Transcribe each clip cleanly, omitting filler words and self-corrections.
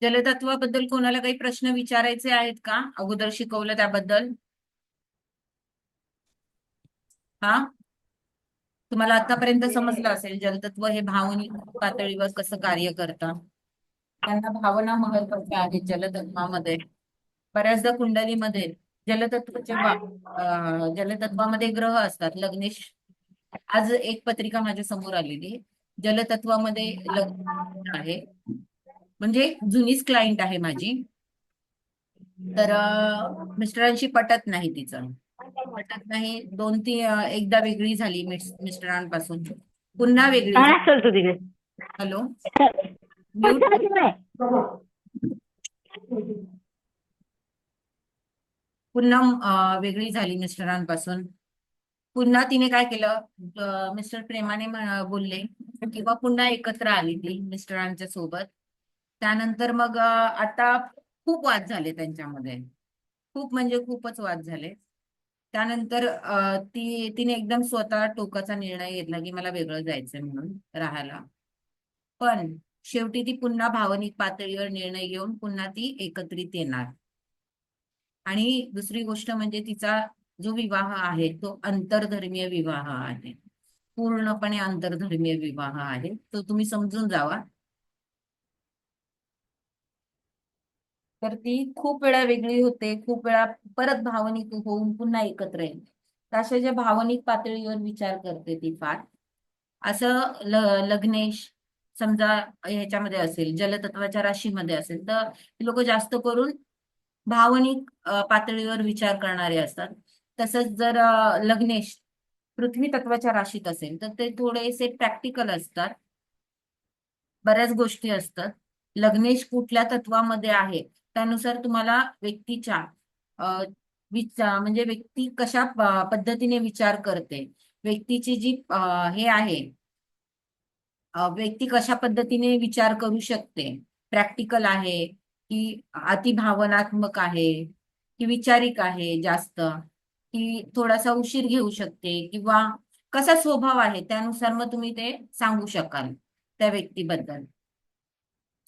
जलतत्वाबद्दल कोणाला काही प्रश्न विचारायचे आहेत का? अगोदर शिकवलं त्याबद्दल. हा, तुम्हाला आतापर्यंत समजलं असेल जलतत्व हे भावनिक पातळीवर कसं कार्य करतं. त्यांना भावना महत्वाच्या आहेत जलतत्वामध्ये. बऱ्याचदा कुंडलीमध्ये जलतत्वाचे जलतत्वामध्ये ग्रह असतात. लग्नेश, आज एक पत्रिका माझ्या समोर आलेली. जलतत्वामध्ये लग्न आहे, म्हणजे जुनीच क्लायंट आहे माझी. तर मिस्टरांशी पटत नाही तिचं. पटत नाही, दोन ती एकदा वेगळी झाली मिस्टरांपासून, पुन्हा वेगळी काय झाली. असेल तू तिकडे हॅलो, म्यूट. पटकन नाही. पुन्हा वेगळी झाली मिस्टरांपासून. पुन्हा तिने काय केलं, मिस्टर प्रेमाने बोलले किंवा पुन्हा एकत्र आली ती मिस्टरांच्या सोबत. त्यानंतर मग आता खूप वाद झाले त्यांच्यामध्ये. खूप म्हणजे खूपच वाद झाले. त्यानंतर तिने एकदम स्वतः टोकाचा निर्णय घेतला की मला वेगळं जायचंय म्हणून राहायला. पण शेवटी ती पुन्हा भावनिक पातळीवर निर्णय घेऊन पुन्हा ती एकत्रित येणार. आणि दुसरी गोष्ट म्हणजे तिचा जो विवाह आहे तो आंतरधर्मीय विवाह आहे. पूर्णपणे आंतरधर्मीय विवाह आहे, तो तुम्ही समजून जावा. तर ती खूप वेळा वेगळी होते, खूप वेळा परत भावनिक होऊन पुन्हा एकत्र येईल. तर अशा ज्या भावनिक पातळीवर विचार करते ती फार. असं लग्नेश समजा ह्याच्यामध्ये असेल, जलतत्वाच्या राशीमध्ये असेल, तर लोक जास्त करून भावनिक पातळीवर विचार करणारे असतात. तसंच जर लग्नेश पृथ्वी तत्वाच्या राशीत असेल तर ते थोडेसे प्रॅक्टिकल असतात. बऱ्याच गोष्टी असतात. लग्नेश कुठल्या तत्वामध्ये आहे त्यानुसार तुम्हाला व्यक्तीच्या विचार, म्हणजे व्यक्ती कशा पद्धतीने विचार करते, व्यक्तीची जी हे आहे, व्यक्ती कशा पद्धतीने विचार करू शकते, प्रॅक्टिकल आहे की अति भावनात्मक आहे की विचारिक आहे जास्त, की थोडासा उशीर घेऊ शकते, किंवा कसा स्वभाव आहे त्यानुसार मग तुम्ही ते सांगू शकाल त्या व्यक्तीबद्दल.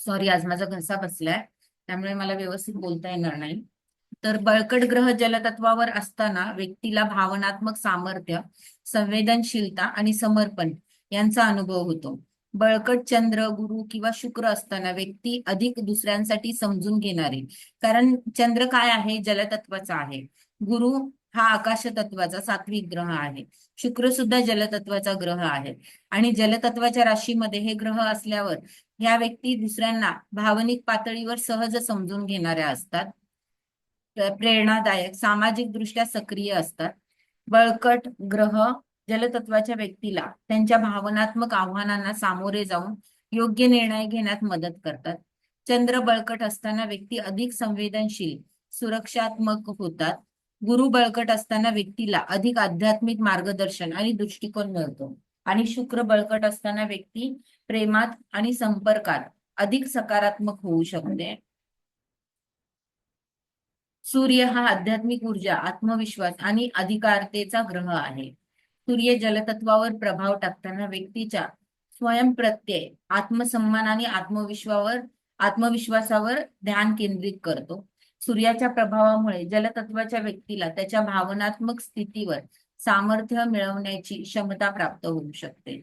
सॉरी, आज माझा घसा बसलाय त्यामुळे मला व्यवस्थित बोलता येणार नाही. तर बळकट ग्रह जलतत्वावर असताना व्यक्तीला भावनात्मक सामर्थ्य, संवेदनशीलता आणि समर्पण यांचा अनुभव होतो. बळकट चंद्र, गुरु किंवा शुक्र असताना व्यक्ती अधिक दुसऱ्यांसाठी समजून घेणारे, कारण चंद्र काय आहे, जलतत्वाचा आहे. गुरु हा आकाश तत्वाचा सात्विक ग्रह आहे. शुक्र सुद्धा जलतत्वाचा ग्रह आहे. आणि जलतत्वाच्या राशीमध्ये हे ग्रह असल्यावर ह्या व्यक्ती दुसऱ्यांना भावनिक पातळीवर सहज समजून घेणाऱ्या असतात. प्रेरणादायक, सामाजिक दृष्ट्या सक्रिय असतात. बळकट ग्रह जलतत्वाच्या व्यक्तीला त्यांच्या भावनात्मक आव्हानांना सामोरे जाऊन योग्य निर्णय घेण्यात मदत करतात. चंद्र बळकट असताना व्यक्ती अधिक संवेदनशील, सुरक्षात्मक होतात. गुरु बळकट असताना व्यक्तीला अधिक आध्यात्मिक मार्गदर्शन आणि दृष्टिकोन मिळतो. आणि शुक्र बळकट असताना व्यक्ती प्रेमात आणि संपर्कात अधिक सकारात्मक होऊ शकते. सूर्य हा आध्यात्मिक ऊर्जा, आत्मविश्वास आणि अधिकारतेचा ग्रह आहे. सूर्य जलतत्वावर प्रभाव टाकताना व्यक्तीच्या स्वयंप्रत्यय, आत्मसन्मान आणि आत्मविश्वासावर ध्यान केंद्रित करतो. सूर्याच्या प्रभावामुळे जलतत्वाच्या व्यक्तीला त्याच्या भावनात्मक स्थितीवर सामर्थ्य मिळवण्याची क्षमता प्राप्त होऊ शकते.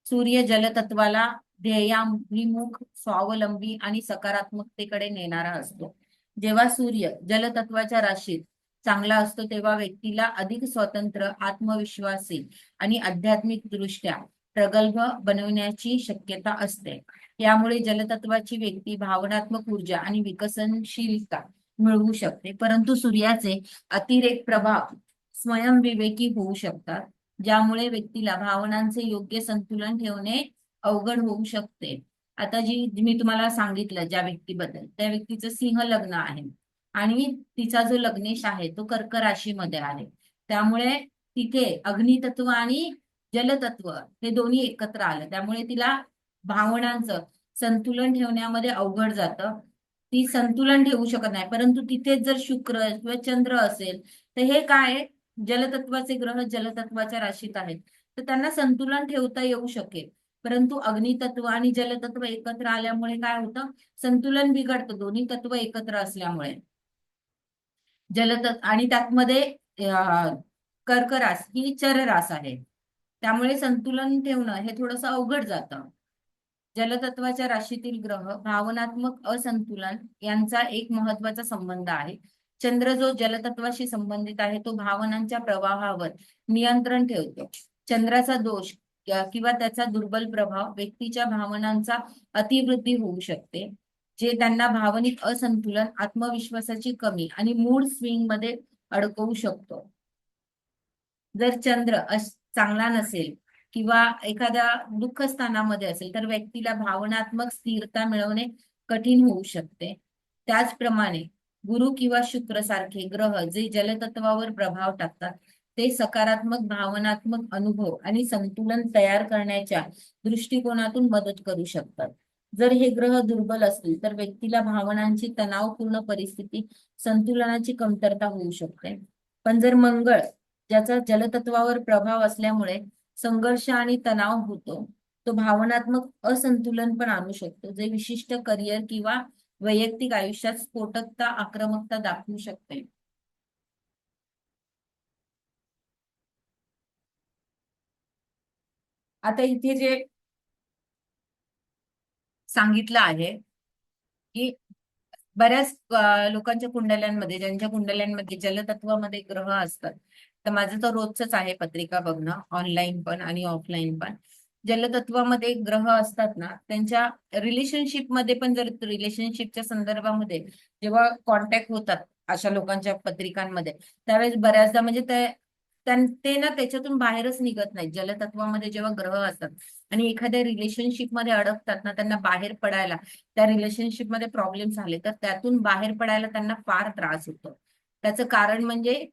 सूर्य जलतत्वाला ध्येयाभिमुख, स्वावलंबी आणि सकारात्मकतेकडे नेणारा असतो. जेव्हा सूर्य जलतत्वाच्या राशीत चांगला असतो तेव्हा व्यक्तीला अधिक स्वतंत्र, आत्मविश्वासी आणि आध्यात्मिक दृष्ट्या प्रगल्भ बनवण्याची शक्यता असते. यामुळे जलतत्वाची व्यक्ती भावनात्मक ऊर्जा आणि विकसनशीलता मिळवू शकते. परंतु सूर्याचे अतिरेक प्रभाव स्वयंविवेकी होऊ शकतात, ज्यामुळे व्यक्तीला भावनांचे योग्य संतुलन ठेवणे अवघड होऊ शकते. आता जी मी तुम्हाला सांगितलं ज्या व्यक्तीबद्दल, त्या व्यक्तीचं सिंह लग्न आहे आणि तिचा जो लग्नेश आहे तो कर्क राशीमध्ये आहे. त्यामुळे तिथे अग्नितत्व आणि जलतत्व हे दोन्ही एकत्र आलं, त्यामुळे तिला भावनांचं संतुलन ठेवण्यामध्ये अवघड जातं. ती संतुलन ठेवू शकत नाही. परंतु तिथेच जर शुक्र किंवा चंद्र असेल तर हे काय, जलतत्वाचे ग्रह जलतत्वाच्या राशीत आहेत, तर त्यांना संतुलन ठेवता येऊ शकेल. परंतु अग्नितत्व आणि जलतत्व एकत्र आल्यामुळे काय होतं, संतुलन बिघडतं दोन्ही तत्व एकत्र असल्यामुळे. आणि त्यातमध्ये कर्करास ही चररास आहे, त्यामुळे संतुलन ठेवणं हे थोडंसं अवघड जातं. जलतत्वाच्या राशीतील ग्रह भावनात्मक असंतुलन यांचा एक महत्वाचा संबंध आहे. चंद्र जो जलतत्वाशी संबंधित आहे तो भावनांच्या प्रवाहावर नियंत्रण ठेवतो. चंद्राचा दोष किंवा त्याचा दुर्बल प्रभाव व्यक्तीच्या भावनांचा अतिवृद्धी होऊ शकते, जे त्यांना भावनिक असंतुलन, आत्मविश्वासाची कमी आणि मूड स्विंग मध्ये अडकवू शकतो. जर चंद्र चांगला नसेल किंवा एखाद्या दुःख स्थानामध्ये असेल तर व्यक्तीला भावनात्मक स्थिरता मिळवणे कठीण होऊ शकते. त्याचप्रमाणे गुरु किंवा शुक्र सारखे ग्रह जे जलतत्वावर प्रभाव टाकतात ते सकारात्मक भावनात्मक अनुभव आणि संतुलन तयार करण्याच्या दृष्टिकोनातून मदत करू शकतात. जर हे ग्रह दुर्बल असतील तर व्यक्तीला भावनांची तणावपूर्ण परिस्थिती, संतुलनाची कमतरता होऊ शकते. पण जर मंगळ ज्याचा जलतत्वावर प्रभाव असल्यामुळे संघर्ष आणि तणाव होतो, तो भावनात्मक असंतुलन पण आणू शकतो, जे विशिष्ट करिअर किंवा वैयक्तिक आयुष्यात स्फोटकता, आक्रमकता दाखवू शकते. आता इथे जे सांगितलं आहे की बऱ्याच लोकांच्या कुंडल्यांमध्ये, ज्यांच्या कुंडल्यांमध्ये जलतत्वामध्ये ग्रह असतात, तर माझं तर रोजच आहे पत्रिका बघणं, ऑनलाईन पण आणि ऑफलाईन पण. जलतत्वामध्ये ग्रह असतात ना, त्यांच्या रिलेशनशिपमध्ये पण, जर रिलेशनशिपच्या संदर्भामध्ये जेव्हा कॉन्टॅक्ट होतात अशा लोकांच्या पत्रिकांमध्ये, त्यावेळेस बऱ्याचदा म्हणजे ते ना त्याच्यातून बाहेरच निघत नाही. जलतत्वामध्ये जेव्हा ग्रह असतात आणि एखाद्या रिलेशनशिप मध्ये अडकतात ना, त्यांना बाहेर पडायला, त्या रिलेशनशिप मध्ये प्रॉब्लेम्स आले तर त्यातून बाहेर पडायला त्यांना फार त्रास होतो. त्याचं कारण म्हणजे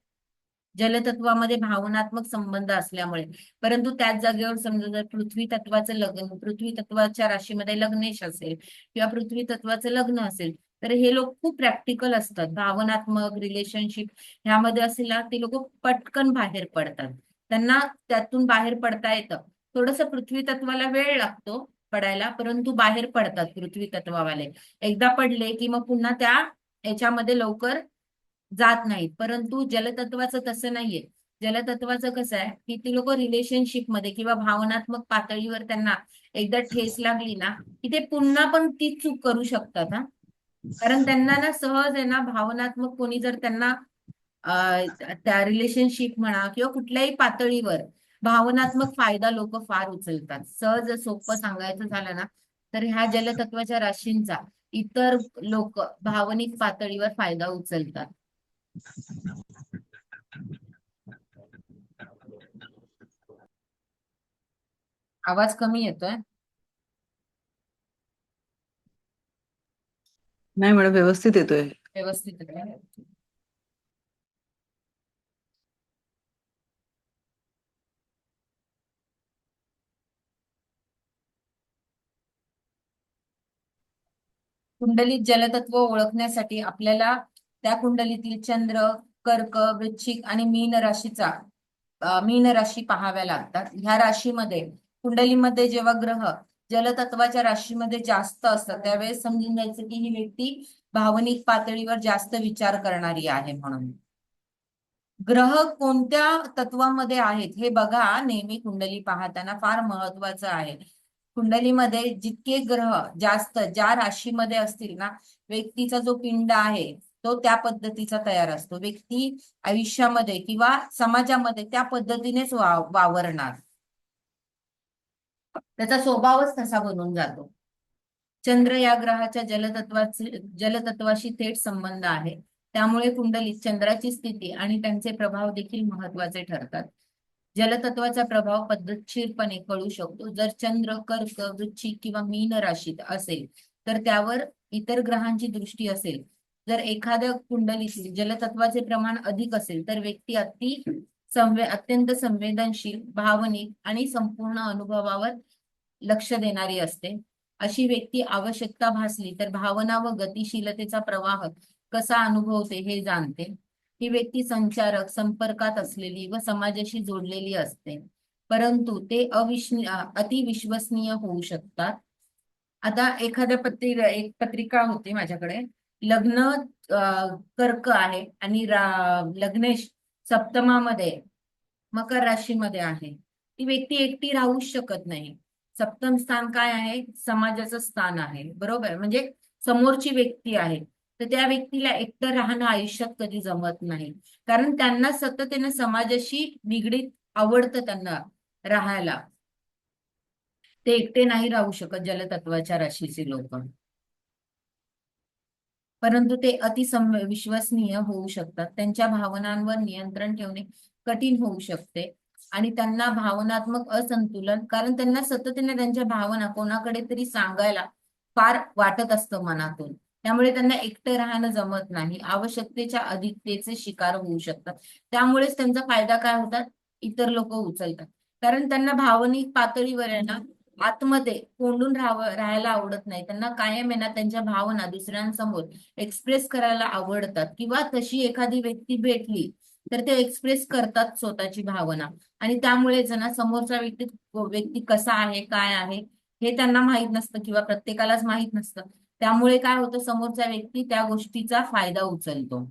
जलतत्वामध्ये भावनात्मक संबंध असल्यामुळे. परंतु त्याच जागेवर समजा जर पृथ्वी तत्वाचं लग्न, पृथ्वी तत्वाच्या राशीमध्ये लग्नेश असेल किंवा पृथ्वी तत्वाचं लग्न असेल, तर हे लोक खूप प्रॅक्टिकल असतात. भावनात्मक रिलेशनशिप ह्यामध्ये असेल ना, ते लोक पटकन बाहेर पडतात, त्यांना त्यातून बाहेर पडता येतं. थोडस पृथ्वी तत्वाला वेळ लागतो पडायला, परंतु बाहेर पडतात पृथ्वी तत्वावाले. एकदा पडले की मग पुन्हा त्या याच्यामध्ये लवकर जात नाहीत. परंतु जलतत्वाचं तसं नाहीये. जलतत्वाचं कसं आहे की ती लोक रिलेशनशिप मध्ये किंवा भावनात्मक पातळीवर त्यांना एकदा ठेस लागली ना की ते पुन्हा पण ती चूक करू शकतात हा. कारण त्यांना ना सहज आहे ना, भावनात्मक कोणी जर त्यांना त्या रिलेशनशिप म्हणा किंवा कुठल्याही पातळीवर भावनात्मक फायदा लोक फार उचलतात. सहज सोपं सांगायचं झालं ना, तर ह्या जलतत्वाच्या राशींचा इतर लोक भावनिक पातळीवर फायदा उचलतात. आवाज कमी येतोय. नाही मॅडम, व्यवस्थित येतोय. व्यवस्थित आहे. कुंडलीत जलतत्व ओळखण्यासाठी आपल्याला त्या कुंडलीतील चंद्र, कर्क, वृश्चिक आणि मीन राशी पाहाव्या लागतात. ह्या राशीमध्ये, कुंडलीमध्ये जेव्हा ग्रह जलतत्वाच्या राशीमध्ये जास्त असतात त्यावेळेस समजून जायचं की ही व्यक्ती भावनिक पातळीवर जास्त विचार करणारी आहे म्हणून. ग्रह कोणत्या तत्वामध्ये आहेत हे बघा नेहमी कुंडली पाहताना, फार महत्वाचं आहे. कुंडलीमध्ये जितके ग्रह जास्त ज्या राशीमध्ये असतील ना, व्यक्तीचा जो पिंड आहे तो त्या पद्धतीचा तयार असतो. व्यक्ती आयुष्यामध्ये किंवा समाजामध्ये त्या पद्धतीनेच वावरणार, त्याचा स्वभावच तसा बनून जातो. चंद्र या ग्रहाच्या जलतत्वाशी थेट संबंध आहे, त्यामुळे कुंडलीत चंद्राची स्थिती आणि त्यांचे प्रभाव देखील महत्वाचे ठरतात. जलतत्वाचा प्रभाव पद्धतशीरपणे कळू शकतो. जर चंद्र कर्क, वृश्चिक किंवा मीन राशीत असेल तर त्यावर इतर ग्रहांची दृष्टी असेल. जर एखाद्या कुंडलीतील जलतत्वाचे प्रमाण अधिक असेल तर व्यक्ती अत्यंत संवेदनशील, भावनिक आणि संपूर्ण अनुभवावर लक्ष देणारी असते. अशी व्यक्ती आवश्यकता भासली तर भावना व गतिशीलतेचा प्रवाह कसा अनुभवते हे जाणते. ही व्यक्ती संचारक, संपर्कात असलेली व समाजाशी जोडलेली असते. परंतु ते अतिविश्वसनीय होऊ शकतात. आता एखाद्या एक पत्रिका होती माझ्याकडे. लग्न कर्क आहे आणि लग्नेश सप्तमामध्ये मकर राशीमध्ये आहे. ती व्यक्ती एकटी राहूच शकत नाही. सप्तम स्थान काय आहे? समाजाचं स्थान आहे, बरोबर? म्हणजे समोरची व्यक्ती आहे. तर त्या व्यक्तीला एकटं राहणं आयुष्यात कधी जमत नाही. कारण त्यांना सतत समाजाशी निगडीत आवडतं त्यांना राहायला. ते एकटे नाही राहू शकत जलतत्वाच्या राशीचे लोक. परंतु ते विश्वसनीय होऊ शकतात. त्यांच्या भावनांवर नियंत्रण ठेवणे कठीण होऊ शकते आणि त्यांना भावनात्मक असंतुलन, कारण त्यांना सातत्याने त्यांच्या भावना कोणाकडे तरी सांगायला फार वाटत असतं मनातून. त्यामुळे त्यांना एकटं राहणं जमत नाही. आवश्यकतेच्या अधिकतेचे शिकार होऊ शकतात. त्यामुळेच त्यांचा फायदा काय होतात? इतर लोक उचलतात. कारण त्यांना भावनिक पातळीवर आहे ना, आतमध्ये कोंडून राहायला आवडत नाही. त्यांना कायम आहे ना त्यांच्या भावना दुसऱ्यांसमोर एक्सप्रेस करायला आवडतात, किंवा तशी एखादी व्यक्ती भेटली तर ते एक्सप्रेस करतात स्वतःची भावना. आणि त्यामुळे जण समोरचा व्यक्ती कसा आहे, काय आहे हे त्यांना माहित नसतं, किंवा प्रत्येकालाच माहित नसतं. त्यामुळे काय होतं, समोरचा व्यक्ती त्या गोष्टीचा फायदा उचलतो.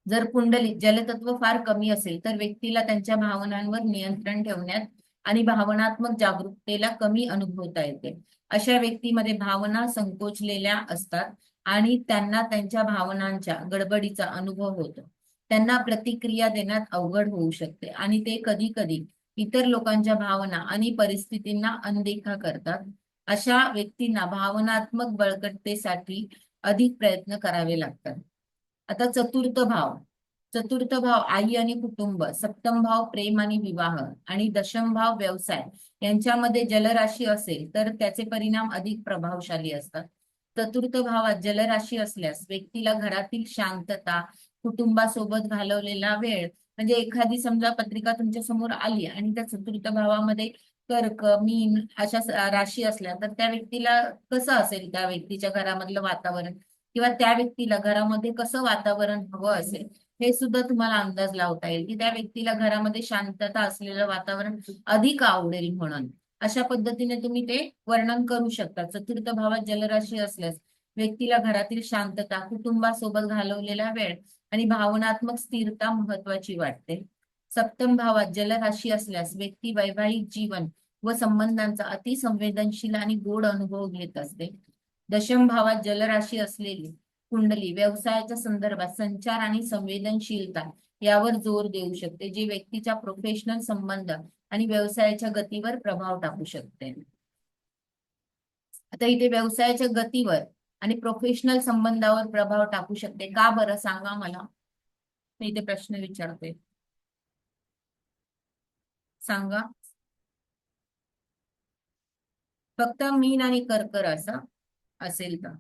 जर कुंडलीत जलतत्व फार कमी असेल तर व्यक्तीला त्यांच्या भावनांवर नियंत्रण ठेवण्यात आणि भावनात्मक जागरूकतेला कमी अनुभवता येते. अशा व्यक्तीमध्ये भावना संकोचलेल्या असतात आणि त्यांना त्यांच्या भावनांच्या गडबडीचा अनुभव होतो. त्यांना प्रतिक्रिया देण्यात अवघड होऊ शकते आणि ते कधी कधी इतर लोकांच्या भावना आणि परिस्थितींना अनदेखा करतात. अशा व्यक्तींना भावनात्मक बळकटतेसाठी अधिक प्रयत्न करावे लागतात. आता चतुर्थ भाव आई आणि कुटुंब, सप्तम भाव प्रेम आणि विवाह आणि दशम भाव व्यवसाय यांच्यामध्ये जलराशी असेल तर त्याचे परिणाम अधिक प्रभावशाली असतात. चतुर्थ भावात जलराशी असल्यास व्यक्तीला घरातील शांतता, कुटुंबासोबत घालवलेला वेळ, म्हणजे एखादी समजा पत्रिका तुमच्या समोर आली आणि त्या चतुर्थ भावामध्ये कर्क, मीन अशा राशी असल्या तर त्या व्यक्तीला कसं असेल, त्या व्यक्तीच्या घरामधलं वातावरण, किंवा त्या व्यक्तीला घरामध्ये कसं वातावरण हवं असेल हे सुद्धा तुम्हाला अंदाज लावता येईल, की त्या व्यक्तीला घरामध्ये शांतता असलेलं वातावरण अधिक आवडेल म्हणून. अशा पद्धतीने तुम्ही ते वर्णन करू शकता. चतुर्थ भावात जलराशी असल्यास व्यक्तीला घरातील शांतता, कुटुंबासोबत घालवलेला वेळ आणि भावनात्मक स्थिरता महत्वाची वाटते. सप्तम भावात जलराशी असल्यास व्यक्ती वैवाहिक जीवन व संबंधांचा अतिसंवेदनशील आणि गोड अनुभव घेत असते. दशम भावात जलराशी असलेली कुंडली व्यवसायाच्या संदर्भात संचार आणि संवेदनशीलता यावर जोर देऊ शकते, जे व्यक्तीच्या प्रोफेशनल संबंध आणि व्यवसायाच्या गतीवर प्रभाव टाकू शकते. आता इथे व्यवसायाच्या गतीवर आणि प्रोफेशनल संबंधावर प्रभाव टाकू शकते का बरं, सांगा मला. मी इथे प्रश्न विचारते, सांगा. फक्त मीन आणि कर्क रास असेल तर.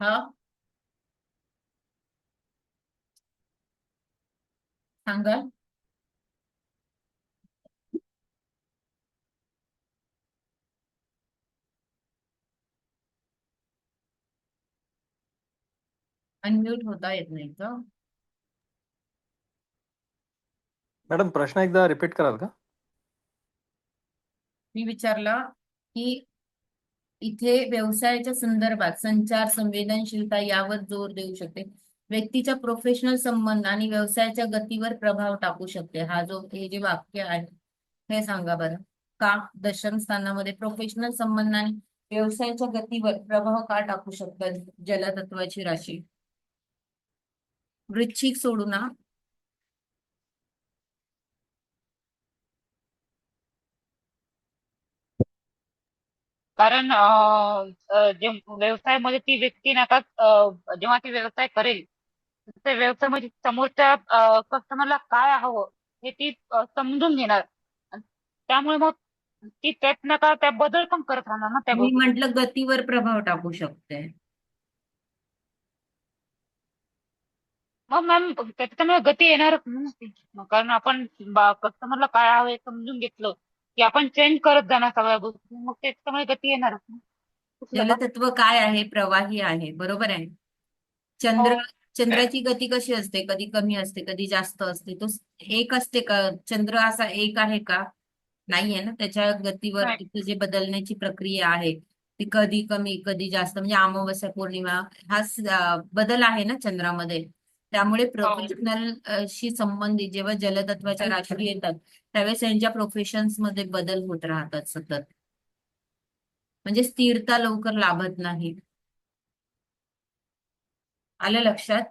हा, सांगा. अनम्यूट होता येत नाही का? मॅडम प्रश्न एकदा रिपीट कराल का? मी विचारला की इथे व्यवसायाच्या संदर्भात संचार, संवेदनशीलता यावर जोर देऊ शकते. व्यक्तीच्या प्रोफेशनल संबंध आणि व्यवसायाच्या गतीवर प्रभाव टाकू शकते. हे जे वाक्य आहे हे सांगा बरं. का दशम स्थानामध्ये प्रोफेशनल संबंध आणि व्यवसायाच्या गतीवर प्रभाव का टाकू शकतात जलतत्वाची राशी? वृश्चिक सोडू ना. कारण जे व्यवसायामध्ये ती व्यक्ती ना का जेव्हा ती व्यवसाय करेल त्या व्यवसायामध्ये समोरच्या कस्टमरला काय हवं हे ती समजून घेणार. आणि त्यामुळे मग ती त्यात ना का त्या बदल पण करत राहणार ना त्या मी गोष्टीत. म्हंटल गतीवर प्रभाव टाकू शकते. मग मॅम त्याच्यामुळे गती येणारच ना ती. मग कारण आपण कस्टमरला काय हवं हे समजून घेतलं की आपण चेंज करत जाणार सगळ्या गोष्टी, मग त्याच्यामुळे गती येणारच ना. कुठलं का? जलतत्व काय आहे? प्रवाही आहे, बरोबर आहे. चंद्र हो. चंद्राची गती कशी असते? कधी कमी असते, कधी जास्त असते. एक असते का? चंद्र असा एक आहे का? नाहीये ना. त्याच्या गतीवर नाही. तिथे जे बदलण्याची प्रक्रिया आहे ती कधी कमी कधी जास्त, म्हणजे अमावस्या पौर्णिमा बदल आहे ना चंद्रामध्ये. त्यामुळे हो. प्रोफेशनल शी संबंधित जेव्हा जलतत्वाच्या राशी येतात त्यावेळेस यांच्या प्रोफेशन्स मध्ये बदल होत राहतात सतत. म्हणजे स्थिरता लवकर लाभत नाही. आलं लक्षात?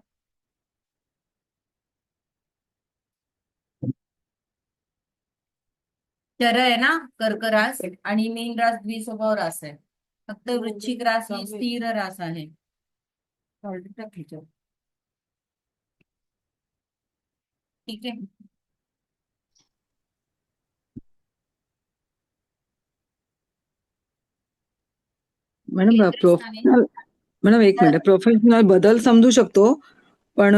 चर आहे ना कर्क रास, आणि मीन रास द्विस्वभाव रास आहे. फक्त वृश्चिक रास ही स्थिर रास आहे. ठीक आहे. मॅडम केंद्रस्थानी प्रोफेशनल मॅडम एक मिनिट, प्रोफेशनल बदल समजू शकतो, पण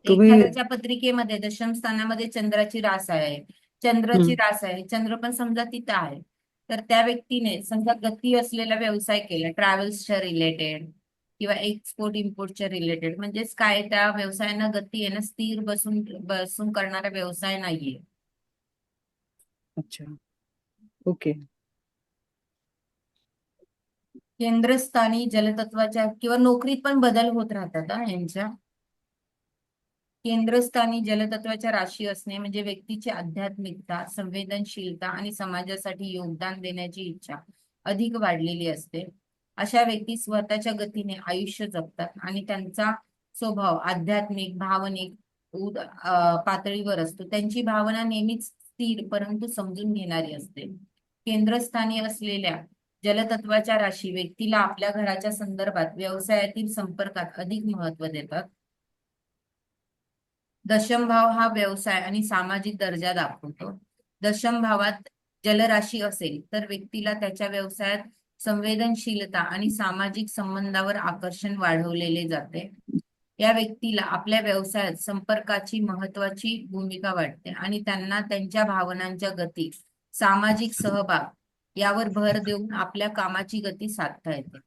तुम्ही एखाद्याच्या पत्रिकेमध्ये दशम स्थानामध्ये चंद्राची रास आहे, चंद्राची हं, रास आहे, चंद्र पण समजा तिथं आहे, तर त्या व्यक्तीने समजा गती असलेला व्यवसाय केला, ट्रॅव्हल्सच्या रिलेटेड किंवा एक्सपोर्ट इम्पोर्टच्या रिलेटेड, म्हणजेच काय त्या व्यवसायांना गती आहे ना, स्थिर बसून बसून करणारा व्यवसाय नाहीये. अच्छा, ओके. केंद्रस्थानी जलतत्वाच्या किंवा नोकरीत पण बदल होत राहतात यांच्या. केंद्रस्थानी जलतत्वाच्या राशी असणे म्हणजे व्यक्तीची आध्यात्मिकता, संवेदनशीलता आणि समाजासाठी योगदान देण्याची इच्छा अधिक वाढलेली असते. अशा व्यक्ती स्वतःच्या गतीने आयुष्य जगतात आणि त्यांचा स्वभाव आध्यात्मिक, भावनिक पातळीवर असतो. त्यांची भावना नेहमीच स्थिर परंतु समजून घेणारी असते. केंद्रस्थानी असलेल्या जलतत्वाच्या राशी व्यक्तीला आपल्या घराच्या संदर्भात व्यवसायातील संपर्कात अधिक महत्त्व देतात. दशम भाव हा व्यवसाय आणि सामाजिक दर्जा दाखवतो. दशम भावात जलराशी असेल तर व्यक्तीला त्याच्या व्यवसायात संवेदनशीलता आणि सामाजिक संबंधावर आकर्षण वाढवलेले जाते. या व्यक्तीला आपल्या व्यवसायात संपर्काची महत्वाची भूमिका वाटते आणि त्यांना त्यांच्या भावनांच्या गती, सामाजिक सहभाग यावर भर देऊन आपल्या कामाची गती साधता येते.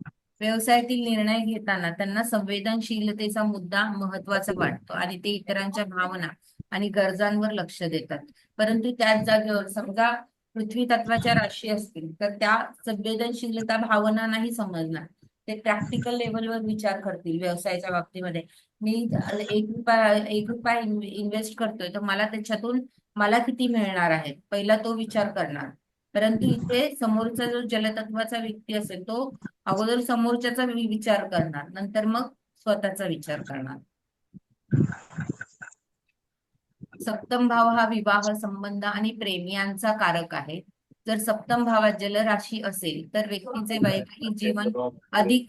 व्यवसायातील निर्णय घेताना त्यांना संवेदनशीलतेचा मुद्दा महत्वाचा वाटतो आणि ते इतरांच्या भावना आणि गरजांवर लक्ष देतात. परंतु त्याच जागेवर समजा पृथ्वी तत्वाच्या राशी असतील तर त्या संवेदनशीलता भावना नाही समजणार. ते प्रॅक्टिकल लेवलवर विचार करतील व्यवसायाच्या बाबतीमध्ये. मी 1 रुपया इन्व्हेस्ट करतोय तर मला त्याच्यातून मला किती मिळणार आहे पहिला तो विचार करणार. परंतु इथे समोरचा जो जलतत्वाचा व्यक्ती असेल तो अगोदर समोरच्याचा विचार करणार, नंतर मग स्वतःचा विचार करणार. सप्तम भाव हा विवाह, संबंध आणि प्रेम यांचा कारक आहे. जर सप्तम भावात जलराशी असेल तर व्यक्तीचे वैवाहिक जीवन अधिक.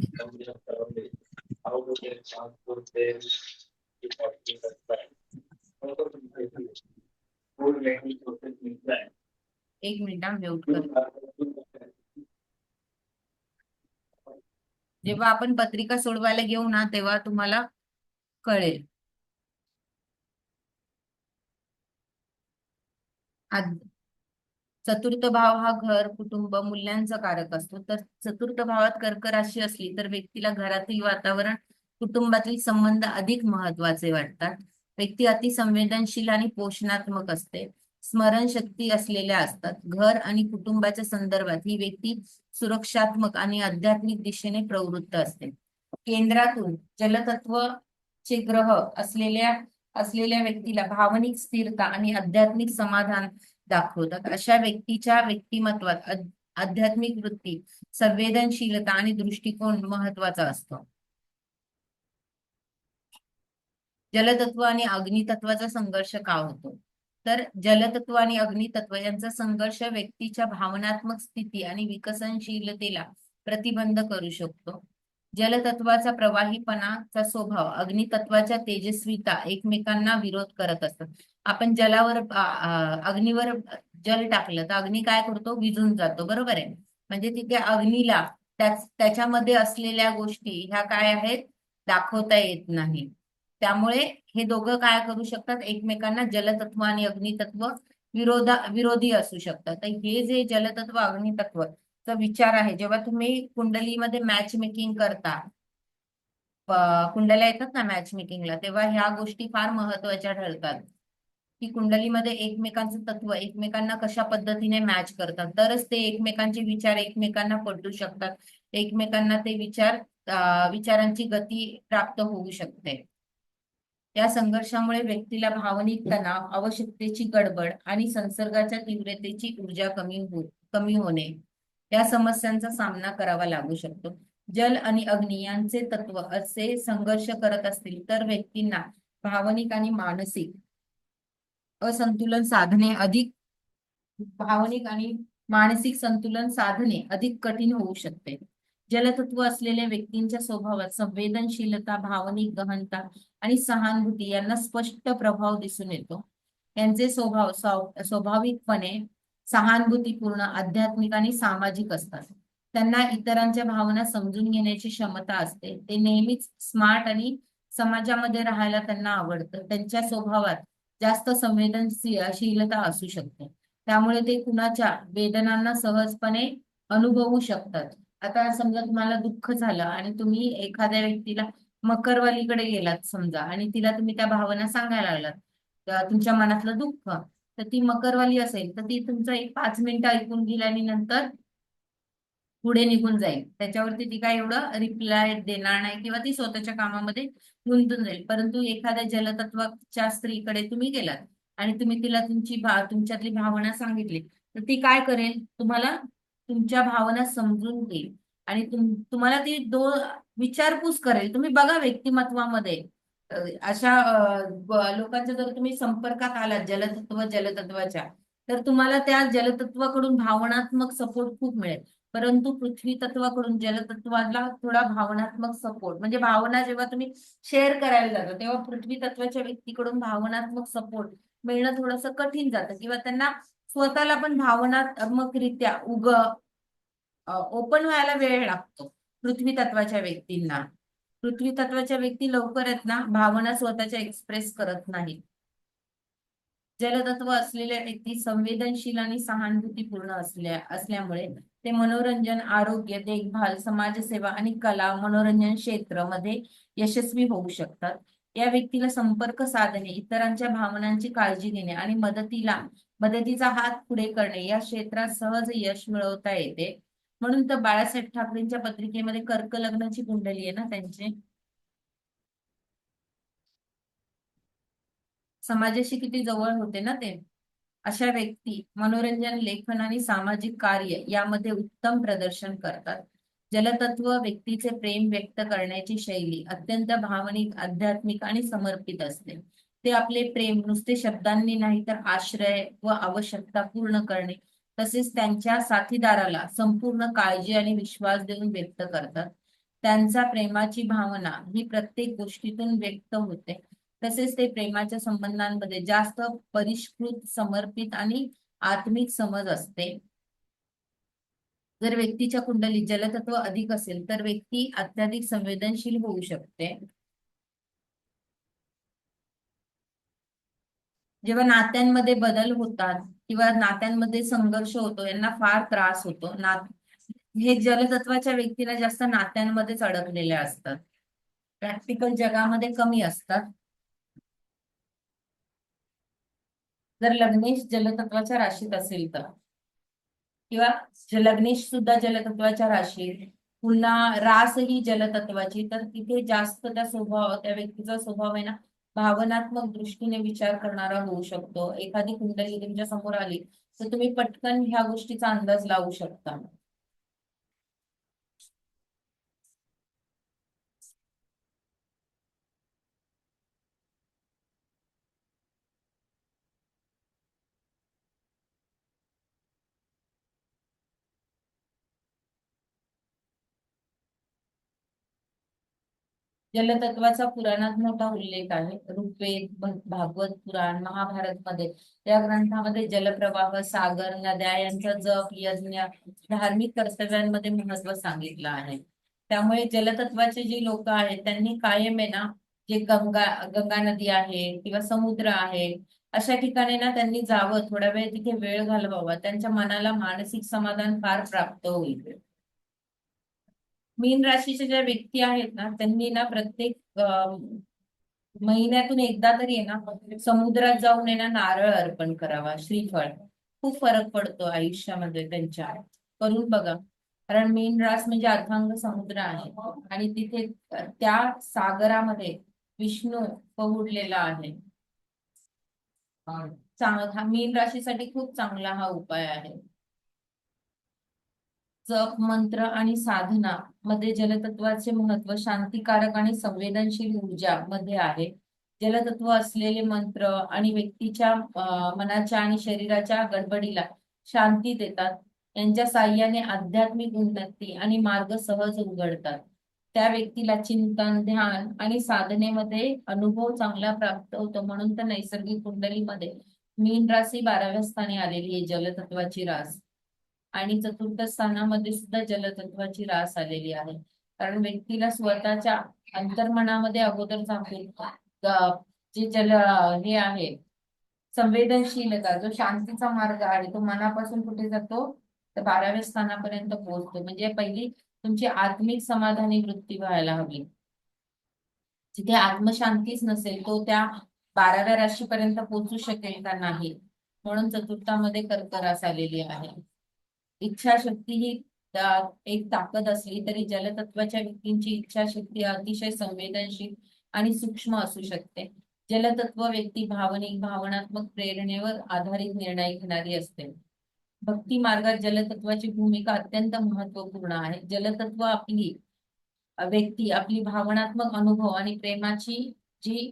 एक मिनिट म्यूट कर. जेव्हा आपण पत्रिका सोडवायला घेऊ ना तेव्हा तुम्हाला कळेल. चतुर्थ भाव हा घर, कुटुंब, मूल्यांचा कारक असतो. तर चतुर्थ भावात कर्क राशी असली तर व्यक्तीला घरातील वातावरण, कुटुंबातील संबंध अधिक महत्वाचे वाटतात. व्यक्ती अति संवेदनशील आणि पोषणात्मक असते. स्मरणशक्ती असलेल्या असतात. घर आणि कुटुंबाच्या संदर्भात ही व्यक्ती सुरक्षात्मक आणि आध्यात्मिक दिशेने प्रवृत्त असते. केंद्रातून जलतत्वचे ग्रह असलेल्या व्यक्तीला भावनिक स्थिरता आणि आध्यात्मिक समाधान दाखवतात. अशा व्यक्तीच्या व्यक्तिमत्वात आध्यात्मिक वृत्ती, संवेदनशीलता आणि दृष्टिकोन महत्वाचा असतो. जलतत्व आणि अग्नितत्वाचा संघर्ष का होतो? तर जलतत्व आणि अग्नितत्व यांचा संघर्ष व्यक्तीच्या भावनात्मक स्थिती आणि विकसनशीलतेला प्रतिबंध करू शकतो. जलतत्वाचा प्रवाहीपणाचा स्वभाव अग्नितत्वाच्या तेजस्विता एकमेकांना विरोध करत असतात. आपण अग्नीवर जल टाकलं तर अग्नी काय करतो? विझून जातो, बरोबर आहे. म्हणजे तिथे अग्नीला त्याच्यामध्ये असलेल्या गोष्टी ह्या काय आहेत? दाखवता येत नाही. त्यामुळे हे दोघं काय करू शकतात? एकमेकांना, जलतत्व आणि अग्नितत्व विरोधी असू शकतात. तर हे जे जलतत्व अग्नितत्व चा विचार आहे, जेव्हा तुम्ही कुंडलीमध्ये मॅच मेकिंग करता कुंडल्या येतात ना मॅच मेकिंगला, तेव्हा ह्या गोष्टी फार महत्वाच्या ठरतात की कुंडलीमध्ये एकमेकांचं तत्व एकमेकांना कशा पद्धतीने मॅच करतात, तरच ते एकमेकांचे विचार एकमेकांना पटू शकतात, एकमेकांना ते विचारांची गती प्राप्त होऊ शकते. या संघर्षामुळे व्यक्तीला भावनिक तणाव, आवश्यकतेची गडबड आणि संसर्गाच्या तीव्रतेची ऊर्जा कमी होणे या समस्यांचा सामना करावा लागू शकतो. जल आणि अग्नी यांचे तत्व असे संघर्ष करत असतील तर व्यक्तींना भावनिक आणि मानसिक असंतुलन साधणे अधिक भावनिक आणि मानसिक संतुलन साधणे अधिक कठीण होऊ शकते. जलतत्व असलेल्या व्यक्तींच्या स्वभावात संवेदनशीलता, भावनिक गहनता आणि सहानुभूती यांना स्पष्ट प्रभाव दिसून येतो. यांचे स्वभाव स्वाभाविकपणे सहानुभूतीपूर्ण, आध्यात्मिक आणि सामाजिक असतात. त्यांना इतरांच्या भावना समजून घेण्याची क्षमता असते. ते नेहमीच स्मार्ट आणि समाजामध्ये राहायला त्यांना आवडतं. त्यांच्या स्वभावात जास्त संवेदनशीलता असू शकते. त्यामुळे ते कुणाच्या वेदनांना सहजपणे अनुभवू शकतात. आता समजा तुम्हाला दुःख झालं आणि तुम्ही एखाद्या व्यक्तीला मकरवालीकडे गेलात समजा आणि तिला तुम्ही त्या भावना सांगायला लागलात, तुमच्या मनातलं दुःख, तर ती मकरवाली असेल तर ती तुमचं एक 5 मिनिटं ऐकून घेईल आणि नंतर पुढे निघून जाईल. त्याच्यावरती ती काय एवढं रिप्लाय देणार नाही किंवा ती स्वतःच्या कामामध्ये गुंतून जाईल. परंतु एखाद्या जलतत्वाच्या स्त्रीकडे तुम्ही गेलात आणि तुम्ही तिला तुमच्यातली भावना सांगितली, तर ती काय करेल, तुम्हाला तुमच्या भावना समजून घेईल आणि तुम्हाला ती विचारपूस करेल. तुम्ही बघा व्यक्तिमत्वामध्ये अशा लोकांच्या जर तुम्ही संपर्कात आलात जलतत्वाच्या, तर तुम्हाला त्या जलतत्वाकडून भावनात्मक सपोर्ट खूप मिळेल. परंतु पृथ्वी तत्वाकडून जलतत्वाला थोडा भावनात्मक सपोर्ट, म्हणजे भावना जेव्हा तुम्ही शेअर करायला जाता तेव्हा पृथ्वी तत्वाच्या व्यक्तीकडून भावनात्मक सपोर्ट मिळणं थोडंसं कठीण जातं किंवा त्यांना स्वतःला पण भावनात्मकरित्या ओपन व्हायला वेळ लागतो. पृथ्वी तत्वाच्या व्यक्तींना, पृथ्वी तत्वाच्या व्यक्ती लवकर आहेत ना भावना स्वतःच्या एक्सप्रेस करत नाही. जलतत्व असलेल्या व्यक्ती संवेदनशील आणि सहानुभूतीपूर्ण असल्यामुळे ते मनोरंजन, आरोग्य, देखभाल, समाजसेवा आणि कला मनोरंजन क्षेत्रामध्ये यशस्वी होऊ शकतात. या व्यक्तीला संपर्क साधणे, इतरांच्या भावनांची काळजी घेणे आणि मदतीचा हात पुढे करणे या क्षेत्रात सहज यश मिळवता येते. म्हणून तर बाळासाहेब ठाकरेंच्या पत्रिकेमध्ये कर्क लग्नाची कुंडली आहे ना त्यांची. समाजाशी किती जवळ होते ना ते. अशा व्यक्ती मनोरंजन, लेखन आणि सामाजिक कार्य यामध्ये उत्तम प्रदर्शन करतात. जलतत्व व्यक्तीचे प्रेम व्यक्त करण्याची शैली अत्यंत भावनिक, आध्यात्मिक आणि समर्पित असते. ते आपले प्रेम नुसते शब्दांनी नाही तर आश्रय व आवश्यकता पूर्ण करणे तसेच त्यांच्या साथीदाराला संपूर्ण काळजी आणि विश्वास देऊन व्यक्त करतात. त्यांचा प्रेमाची भावना ही प्रत्येक गोष्टीतून व्यक्त होते. तसेच ते प्रेमाच्या संबंधांमध्ये जास्त परिष्कृत, समर्पित आणि आत्मिक समज असते. जर व्यक्तीच्या कुंडलीत जलतत्व अधिक असेल तर व्यक्ती अत्याधिक संवेदनशील होऊ शकते. जेव्हा नात्यांमध्ये बदल होतात किंवा नात्यांमध्ये संघर्ष होतो, यांना फार त्रास होतो. हे जलतत्वाच्या व्यक्तीला जास्त नात्यांमध्येच अडकलेले असतात, प्रॅक्टिकल जगामध्ये कमी असतात. जर लग्नेश जलतत्वाच्या राशीत असेल तर, किंवा लग्नेश सुद्धा जलतत्वाच्या राशीत, पुन्हा रास ही जलतत्वाची, तर तिथे जास्त त्या व्यक्तीचा स्वभाव आहे ना भावनात्मक दृष्टीने विचार करणारा होऊ शकतो. एखादी कुंडली तुमच्या समोर आली तर तुम्ही पटकन ह्या गोष्टीचा अंदाज लावू शकता. जलतत्वाचा पुराणात मोठा उल्लेख आहे. ऋग्वेद, भागवत पुराण, महाभारत मध्ये या ग्रंथामध्ये जलप्रवाह, सागर, नद्या यांचा जप, यज्ञ, धार्मिक कर्तव्यांमध्ये महत्व सांगितलं आहे. त्यामुळे जलतत्वाचे जे लोक आहेत त्यांनी कायम आहे ना, जे गंगा नदी आहे किंवा समुद्र आहे अशा ठिकाणी ना त्यांनी जावं, थोडा वेळ तिथे वेळ घालवावा. त्यांच्या मनाला मानसिक समाधान फार प्राप्त होईल. मीन राशीच्या ज्या व्यक्ती आहेत ना त्यांनी ना प्रत्येक महिन्यातून एकदा तरी आहे ना समुद्रात जाऊन आहे ना नारळ अर्पण करावा, श्रीफळ. खूप फरक पडतो आयुष्यामध्ये त्यांच्या. करून बघा. कारण मीन रास म्हणजे अथांग समुद्र आहे आणि तिथे त्या सागरामध्ये विष्णू पहुडलेला आहे. हा मीन राशीसाठी खूप चांगला हा उपाय आहे. जप, मंत्र आणि साधना मध्ये जलतत्वाचे महत्व शांतिकारक आणि संवेदनशील ऊर्जा मध्ये आहे. जलतत्व असलेले मंत्र आणि व्यक्तीच्या मनाच्या आणि शरीराच्या गडबडीला शांती देतात. यांच्या साह्याने आध्यात्मिक उन्नती आणि मार्ग सहज उघडतात. त्या व्यक्तीला चिंतन, ध्यान आणि साधनेमध्ये अनुभव चांगला प्राप्त होतो. म्हणून तर नैसर्गिक कुंडलीमध्ये मीन राशी 12व्या स्थानी आलेली आहे, जलतत्वाची रास. आणि चतुर्थ स्थानामध्ये सुद्धा जलतत्वाची रास आलेली आहे. कारण व्यक्तीला स्वतःच्या अंतर्मनामध्ये अगोदर झाकून जे हे आहे संवेदनशीलता, जो शांतीचा मार्ग आहे तो मनापासून कुठे जातो तर 12व्या स्थानापर्यंत पोहोचतो. म्हणजे पहिली तुमची आत्मिक समाधानी वृत्ती व्हायला हवी. जिथे आत्मशांतीच नसेल तो त्या 12व्या राशीपर्यंत पोहोचू शकेल का? नाही. म्हणून चतुर्थामध्ये कर्क रास आलेली आहे. इच्छाशक्ती ही एक ताकद असली तरी जलतत्वाच्या व्यक्तींची इच्छाशक्ती अतिशय संवेदनशील आणि सूक्ष्म असू शकते. जलतत्व व्यक्ती भावनिक, भावनात्मक प्रेरणेवर आधारित निर्णय घेणारी असते. भक्ती मार्गात जलतत्वाची भूमिका अत्यंत महत्वपूर्ण आहे. जलतत्व व्यक्ती आपली भावनात्मक अनुभव आणि प्रेमाची जी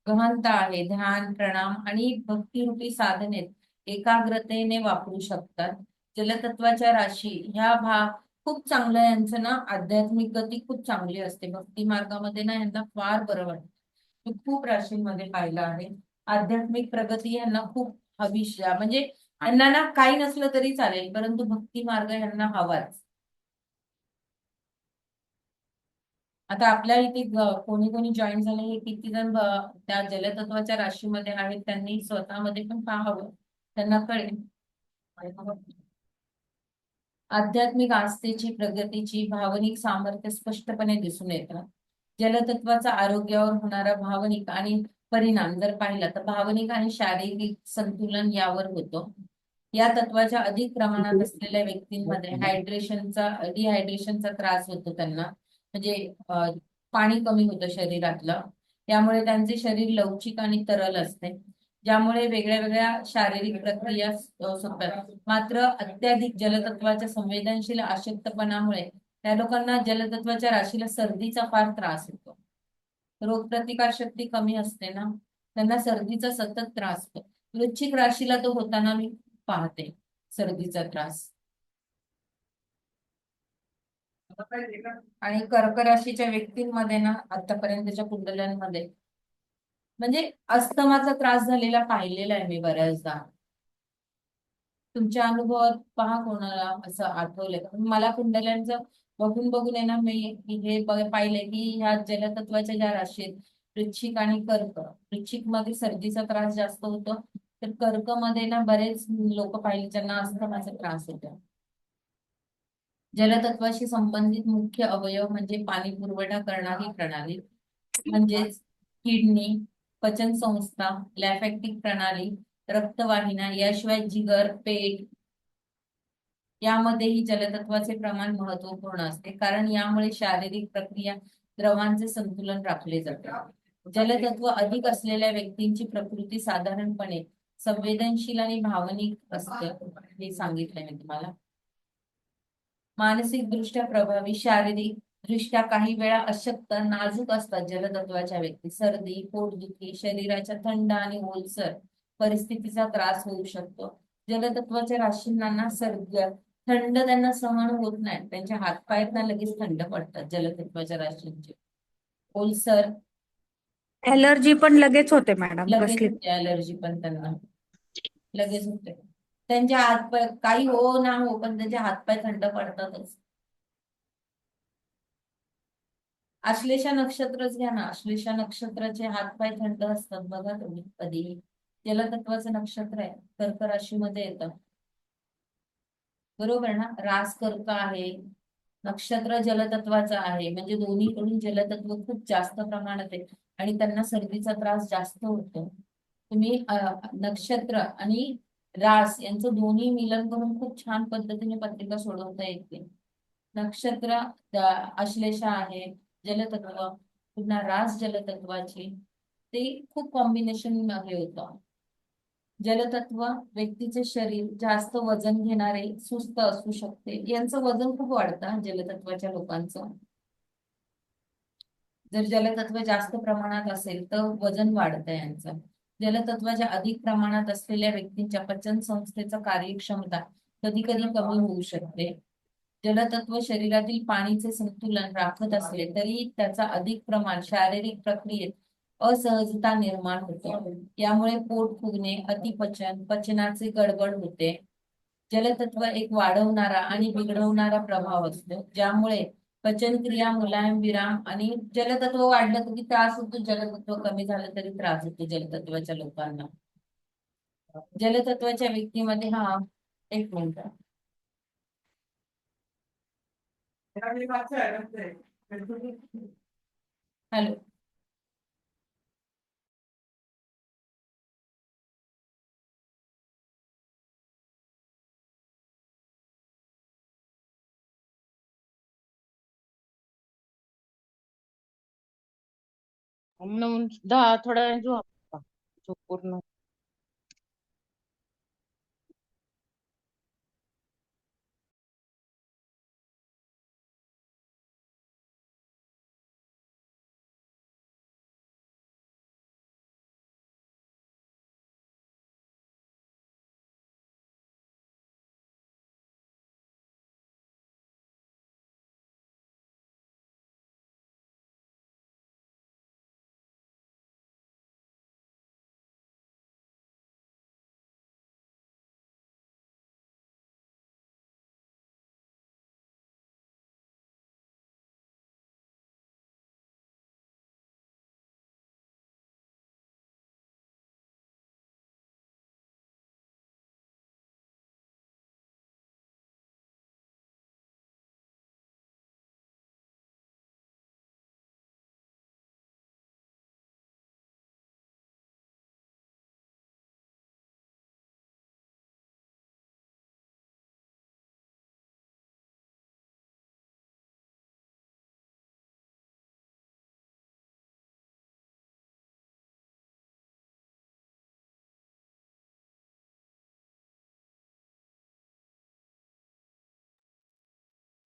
गहनता आहे, ध्यान, प्रणाम आणि भक्तिरूपी साधनेत एकाग्रतेने वापरू शकतात. जलतत्वाच्या राशी ह्या खूप चांगलं, यांचं ना आध्यात्मिक गती खूप चांगली असते. भक्ती मार्गामध्ये ना यांना फार बरं वाटतं. मी खूप राशींमध्ये पाहिलं आहे. आध्यात्मिक प्रगती यांना खूप हवीशी, म्हणजे यांना ना काही नसलं तरी चालेल परंतु भक्ती मार्ग यांना हवाच. आता आपल्या इथे कोणी कोणी जॉईन झाले हे किती जण त्या जलतत्वाच्या राशीमध्ये आहेत त्यांनी स्वतःमध्ये पण पाहावं, त्यांना कळेल. आध्यात्मिक आस्थेची, प्रगतीची, भावनिक सामर्थ्य स्पष्टपणे दिसून येतं. जलतत्वाचा आरोग्यावर होणारा भावनिक आणि परिणाम जर पाहिला तर भावनिक आणि शारीरिक संतुलन यावर होतो. या तत्वाच्या अधिक प्रमाणात असलेल्या व्यक्तींमध्ये डिहायड्रेशनचा त्रास होतो त्यांना. म्हणजे पाणी कमी होतं शरीरातलं. त्यामुळे त्यांचे शरीर लवचिक आणि तरल असते, ज्यामुळे वेगळ्या वेगळ्या शारीरिक प्रक्रिया होतात. मात्र अत्याधिक जलतत्वाच्या संवेदनशील अशक्तपणामुळे त्या लोकांना, जलतत्वाच्या राशीला सर्दीचा फार त्रास होतो. रोगप्रतिकार शक्ती कमी असते ना, त्यांना सर्दीचा सतत त्रास होतो. वृश्चिक राशीला तो होताना मी पाहते, सर्दीचा त्रास. आणि कर्क राशीच्या व्यक्तींमध्ये ना आतापर्यंतच्या कुंडल्यांमध्ये म्हणजे अस्थमाचा त्रास झालेला पाहिलेला आहे मी बऱ्याचदा. तुमच्या अनुभवात पहा कोणाला असं आठवलंय का? मला कुंडल्यांचं बघून बघून आहे ना मी हे पाहिलंय की ह्या जलतत्वाच्या ज्या राशी आहेत, वृश्चिक आणि कर्क. वृश्चिक मध्ये सर्दीचा त्रास जास्त होतो, तर कर्क मध्ये ना बरेच लोक पाहिले ज्यांना अस्थमाचा त्रास होतो. जलतत्वाशी संबंधित मुख्य अवयव म्हणजे पाणी पुरवठा करणारी प्रणाली म्हणजेच किडनी, पचन संस्था, लॅफॅक्टिक प्रणाली, रक्तवाहिन्या, याशिवाय जिगर, पेट यामध्येही जलतत्वाचे प्रमाण महत्वपूर्ण असते. कारण यामुळे शारीरिक प्रक्रिया, द्रवांचे संतुलन राखले जाते. जलतत्व अधिक असलेल्या व्यक्तींची प्रकृती साधारणपणे संवेदनशील आणि भावनिक असते, हे सांगितलंय मी तुम्हाला. मानसिक दृष्ट्या प्रभावी, शारीरिक दृष्ट्या काही वेळा अशक्त, नाजूक असतात जलतत्वाच्या व्यक्ती. सर्दी, पोटदुखी, शरीराच्या थंड आणि ओलसर परिस्थितीचा त्रास होऊ शकतो. जलतत्वाच्या राशींना ना थंड त्यांना सहन होत नाही. त्यांच्या हातपायात लगेच थंड पडतात जलतत्वाच्या राशींचे. ओलसर ऍलर्जी पण लगेच होते मॅडम लगेच कसली. होते, अलर्जी पण त्यांना लगेच होते. त्यांच्या हातपाय काही हो ना हो पण त्यांचे हातपाय थंड पडतातच. आश्लेषा नक्षत्रच घ्या ना, आश्लेषा नक्षत्राचे हातपाय थंड असतात बघा तुम्ही कधी. जलतत्वाचं नक्षत्र आहे, कर्क राशीमध्ये येतं. बरोबर ना? रास कर्क आहे, नक्षत्र जलतत्वाचं आहे, म्हणजे दोन्हीकडून जलतत्व खूप जास्त प्रमाणात आहे आणि त्यांना सर्दीचा त्रास जास्त होतो. तुम्ही नक्षत्र आणि रास यांचं दोन्ही मिलन करून खूप छान पद्धतीने पत्रिका सोडवता येते. नक्षत्र अश्लेषा आहे जलतत्व, पुन्हा रास जलतत्वाची, ते खूप कॉम्बिनेशन हे होतं. जलतत्व व्यक्तीचे शरीर जास्त वजन घेणारे, सुस्त असू शकते. यांचं वजन खूप वाढतं जलतत्वाच्या लोकांचं. जर जलतत्व जास्त प्रमाणात असेल तर वजन वाढतं यांचं. जलतत्वाच्या अधिक प्रमाणात असलेल्या व्यक्तींच्या पचन संस्थेचा कार्यक्षमता कधी कधी कमी होऊ शकते. जलतत्व शरीरातील पाणीचे संतुलन राखत असले तरी त्याचा अधिक प्रमाण शारीरिक प्रक्रियेत असहजता निर्माण होते. यामुळे पोट फुगणे, अतिपचन, पचनाचे गडबड होते. जलतत्व एक वाढवणारा आणि बिघडवणारा प्रभाव असतो, ज्यामुळे पचनक्रिया मुलायम, विराम आणि जलतत्व वाढलं तरी त्रास होतो, जलतत्व कमी झालं तरी त्रास होतो जलतत्वाच्या लोकांना. जलतत्वाच्या व्यक्तीमध्ये एक मिनिट. हॅलो. दहा थोड्या वेळ झोप पूर्ण.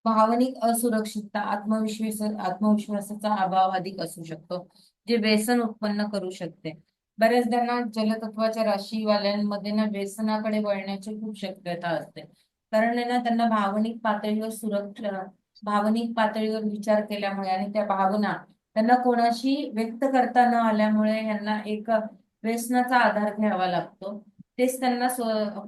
भावनिक असुरक्षितता, आत्मविश्वासाचा अभाव अधिक असू शकतो, जे व्यसन उत्पन्न करू शकते. बऱ्याचदा जलतत्वाच्या राशीवाल्यांमध्ये व्यसनाकडे वळण्याची खूप शक्यता असते. कारण त्यांना भावनिक पातळीवर विचार केल्यामुळे आणि त्या भावना त्यांना कोणाशी व्यक्त करता न आल्यामुळे यांना एक व्यसनाचा आधार घ्यावा लागतो. तेच त्यांना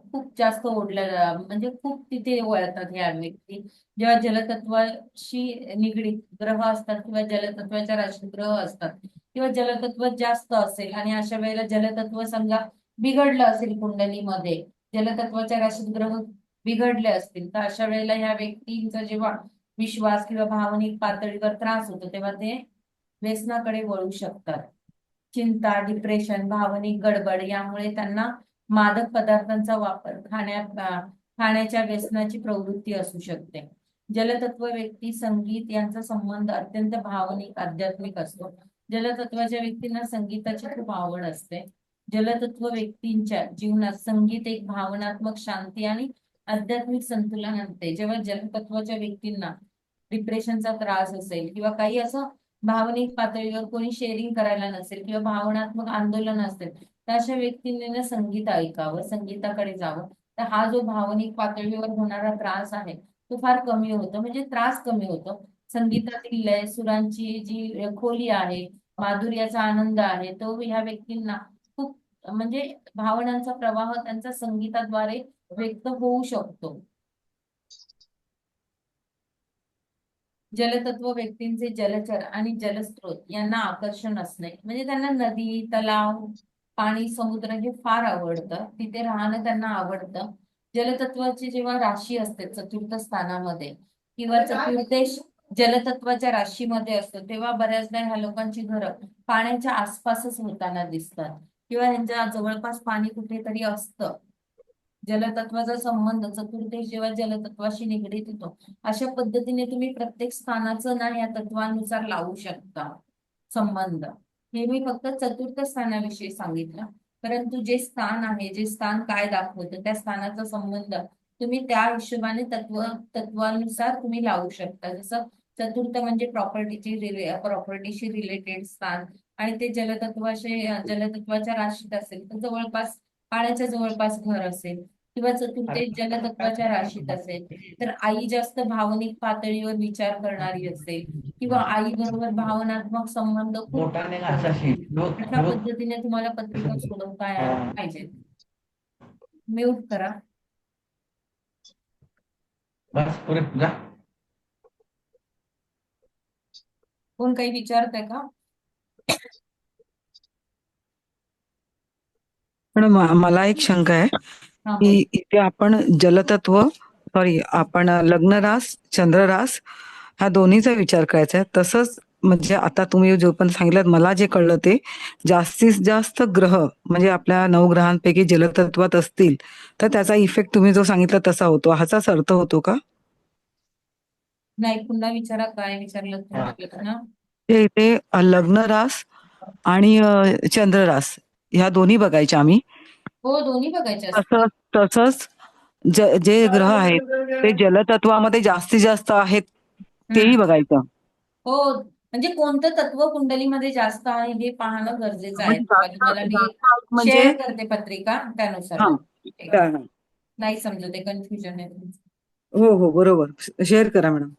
खूप जास्त म्हणजे खूप तिथे वळतात ह्या व्यक्ती. जेव्हा जलतत्वाशी निगडीत ग्रह असतात किंवा जलतत्वाच्या राशीत ग्रह असतात किंवा जलतत्व जास्त असेल आणि अशा वेळेला जलतत्व समजा बिघडलं असेल कुंडलीमध्ये, जलतत्वाच्या राशीत ग्रह बिघडले असतील, तर अशा वेळेला ह्या व्यक्तींचा जेव्हा विश्वास किंवा भावनिक पातळीवर त्रास होतो तेव्हा ते व्यसनाकडे वळू शकतात. चिंता, डिप्रेशन, भावनिक गडबड यामुळे त्यांना मादक पदार्थांचा वापर, खाण्याच्या व्यसनाची प्रवृत्ती असू शकते. जलतत्व व्यक्ती संगीत यांचा संबंध अत्यंत भावनिक, आध्यात्मिक असतो. जलतत्वाच्या व्यक्तींना संगीताची खूप आवड असते. जलतत्व व्यक्तींच्या जीवनात संगीत एक भावनात्मक शांती आणि आध्यात्मिक संतुलन आणते. जेव्हा जलतत्वाच्या व्यक्तींना डिप्रेशनचा त्रास असेल किंवा काही असं भावनिक पातळीवर कोणी शेअरिंग करायला नसेल किंवा भावनात्मक आंदोलन असेल, तर अशा व्यक्तींनी संगीत ऐकावं, संगीताकडे जावं. तर हा जो भावनिक पातळीवर होणारा त्रास आहे तो फार कमी होतो, म्हणजे त्रास कमी होतो. संगीतातील लय, सुरांची जी खोली आहे, माधुर्याचा आनंद आहे, तो ह्या व्यक्तींना खूप म्हणजे भावनांचा प्रवाह त्यांचा संगीताद्वारे व्यक्त होऊ शकतो. जलतत्व व्यक्तींचे जलचर आणि जलस्रोत यांना आकर्षण असणे, म्हणजे त्यांना नदी, तलाव, पाणी, समुद्र हे फार आवडतं, तिथे राहणं त्यांना आवडतं. जलतत्वाची जेव्हा राशी असते चतुर्थ स्थानामध्ये, किंवा चतुर्देश जलतत्वाच्या राशीमध्ये असतो, तेव्हा बऱ्याचदा ह्या लोकांची घरं पाण्याच्या आसपासच होताना दिसतात किंवा ह्यांच्या जवळपास पाणी कुठेतरी असतं. जलतत्वाचा संबंध चतुर्देश जेव्हा जलतत्वाशी निगडीत होतो, अशा पद्धतीने तुम्ही प्रत्येक स्थानाचं ना या तत्वानुसार लावू शकता संबंध. हे मी फक्त चतुर्थ स्थानाविषयी सांगितलं, परंतु जे स्थान आहे, जे स्थान काय दाखवतं, त्या स्थानाचा संबंध तुम्ही त्या हिशोबाने तत्वानुसार तुम्ही लावू शकता. जसं चतुर्थ म्हणजे प्रॉपर्टीशी रिलेटेड स्थान आणि ते जलतत्वाच्या राशीत असेल तर जवळपास पाण्याच्या जवळपास घर असेल किंवा चतुर्थे जलतत्वाच्या राशीत असेल तर आई जास्त भावनिक पातळीवर विचार करणारी असेल किंवा आई बरोबर भावनात्मक संबंध खूप अशा पद्धतीने तुम्हाला पत्रिका सोडवता यायला पाहिजे. म्यूट करा. कोण काही विचारतंय का? पण मला एक शंका आहे हा की बोल. इथे आपण आपण लग्नरास चंद्ररास ह्या दोन्हीचा विचार करायचा आहे. तसंच म्हणजे आता तुम्ही जो पण सांगितलं मला जे कळलं ते जास्तीत जास्त ग्रह म्हणजे आपल्या 9 ग्रहांपैकी जलतत्वात असतील तर त्याचा इफेक्ट तुम्ही जो सांगितला तसा होतो, ह्याचाच अर्थ होतो का? नाही, पुन्हा विचारा. काय विचारलं तुम्ही ना? ते इथे लग्नरास आणि चंद्ररास ह्या दोन्ही बघायच्या आम्ही. हो, दोन्ही बघायचे असतात. तसंच जे ग्रह आहेत ते जलतत्वामध्ये जास्तीत जास्त आहेत तेही बघायचं. हो, म्हणजे कोणतं तत्व कुंडलीमध्ये जास्त आहे हे पाहणं गरजेचं आहे. म्हणजे तुम्हाला मी म्हणजे शेअर करते पत्रिका, त्यानुसार हा बघा. नाही समजत आहे, कन्फ्युजन आहे तुमचं. हो बरोबर शेअर करा मॅडम.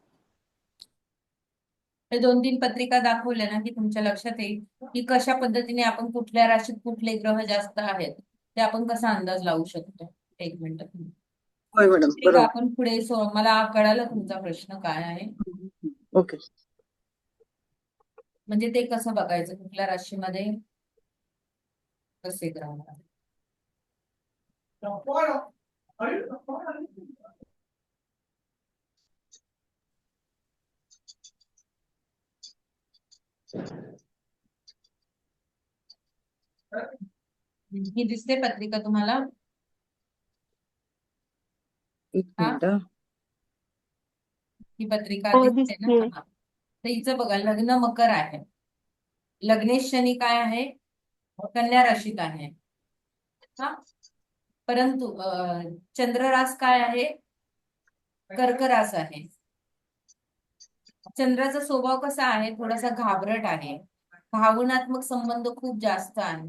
हे 2-3 पत्रिका दाखवल्या ना की तुमच्या लक्षात येईल की कशा पद्धतीने आपण कुठल्या राशीत कुठले ग्रह जास्त आहेत ते आपण कसा अंदाज लावू शकतो. एक मिनिट. होय मॅडम ठीक आहे, बरोबर. आपण पुढे मला कळालं तुमचा प्रश्न काय आहे. ओके. म्हणजे ते कसं बघायचं, कुठल्या राशीमध्ये कसे ग्रह आहेत. ही दिसते पत्रिका तुम्हाला? एक हा, मिनिट. ही पत्रिका हो, दिसते ना? दिसते. हा. तर हिचं बघा, लग्न मकर आहे, लग्नेश शनी काय आहे, कन्या राशीत आहे. हा, परंतु चंद्र रास काय आहे, कर्क रास आहे. चंद्राचा स्वभाव कसा आहे, थोडासा घाबरट आहे, भावनात्मक संबंध खूप जास्त आहे.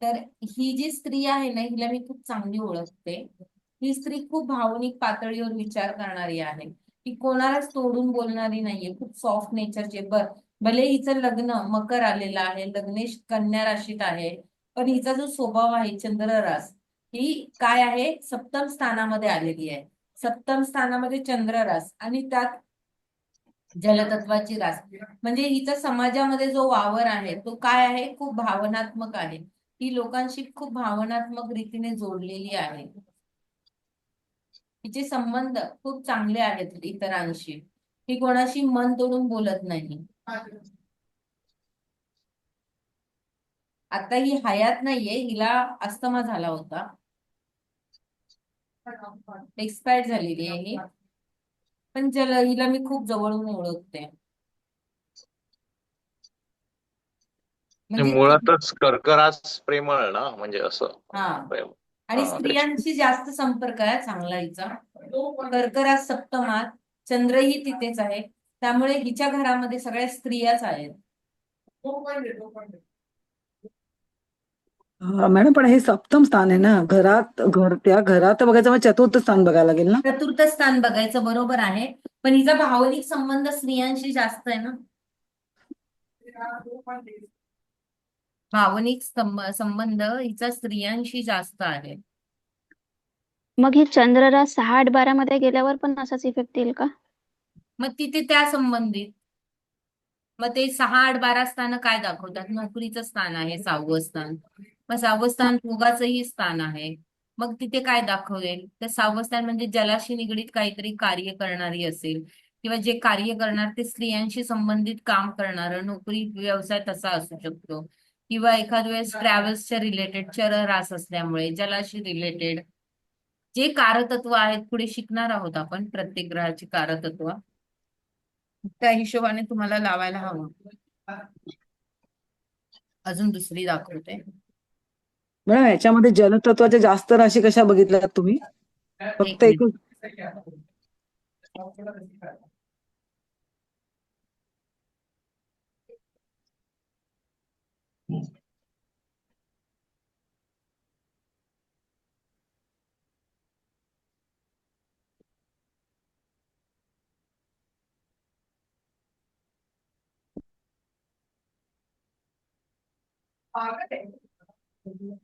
तर ही जी स्त्री आहे ना, हिला मी खूप चांगली ओळखते. ही स्त्री खूप भावनिक पातळीवर विचार करणारी आहे. ही कोणालाच तोडून बोलणारी नाहीये, खूप सॉफ्ट नेचरची. भले हिचं लग्न मकर आलेलं आहे, लग्नेश कन्या राशीत आहे, पण हिचा जो स्वभाव आहे चंद्र रास, ही काय आहे, सप्तम स्थानामध्ये आलेली आहे. सप्तम स्थानामध्ये चंद्र रास आणि त्यात जलतत्वाची रास, म्हणजे हिचा समाजामध्ये जो वावर आहे तो काय आहे, खूप भावनात्मक आहे. ही लोकांशी खूप भावनात्मक रीतीने जोडलेली आहे. हिचे संबंध खूप चांगले आहेत इतरांशी. ही कोणाशी मन तोडून बोलत नाही. आता ही हयात नाहीये, हिला अस्थमा झाला होता, एक्सपायर झालेली आहे ही. पण हिला मी खूप जवळून ओळखते. म्हणजे मुळातच कर्करास प्रेमळ ना, म्हणजे असं हा, प्रेम. आणि हा, स्त्रियांशी जास्त संपर्क आहे चांगला हिचा. कर्कराज सप्तमात, चंद्रही तिथेच आहे, त्यामुळे हिच्या घरामध्ये सगळ्या स्त्रियाच आहेत. मॅडम पण हे सप्तम स्थान आहे ना, त्या घरात बघायचं मग चतुर्थ स्थान बघायला लागेल ना. चतुर्थ स्थान बघायचं, बरोबर आहे, पण हिचा भावनिक संबंध स्त्रियांशी जास्त आहे ना. भावनिक संबंध हिचा स्त्रियांशी जास्त आहे. मग ही चंद्ररास 6-8-12 मध्ये गेल्यावर पण असाच इफेक्ट येईल का? मग तिथे त्या संबंधित, मग ते 6-8-12 स्थान काय दाखवतात, नोकरीचं स्थान आहे 6वं स्थान. मग 6वं स्थान भोगाचंही स्थान आहे. मग तिथे काय दाखवेल, तर 6वं स्थान म्हणजे जलाशी निगडीत काहीतरी कार्य करणारी असेल किंवा जे कार्य करणार ते स्त्रियांशी संबंधित काम करणारं नोकरी व्यवसाय तसा असू शकतो, किंवा एखाद वेळेस ट्रॅव्हल्सच्या रिलेटेड चररास असल्यामुळे जलाशी रिलेटेड जे कारतत्व आहेत, पुढे शिकणार आहोत आपण प्रत्येक ग्रहाची कारतत्व, त्या हिशोबाने तुम्हाला लावायला हवं. अजून दुसरी दाखवते. मॅडम याच्यामध्ये जलतत्वाच्या जास्त राशी कशा बघितल्यात तुम्ही? एक फक्त एकच? मिनिट.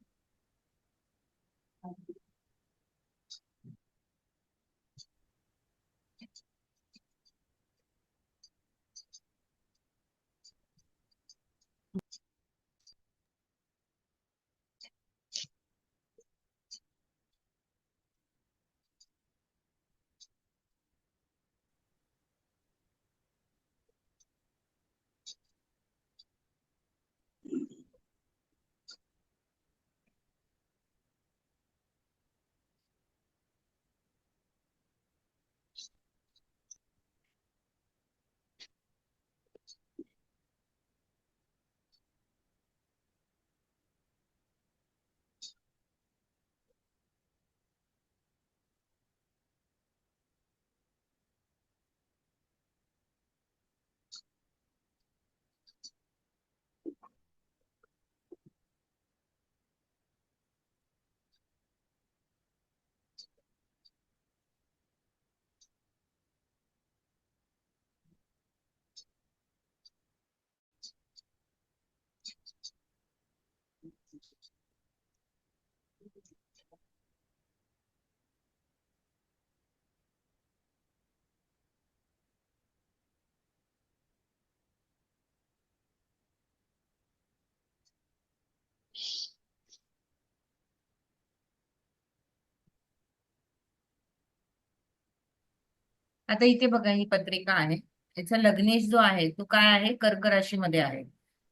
आता इथे बघा, ही पत्रिका आहे. याचा लग्नेश जो आहे तो काय आहे, कर्क राशीमध्ये आहे,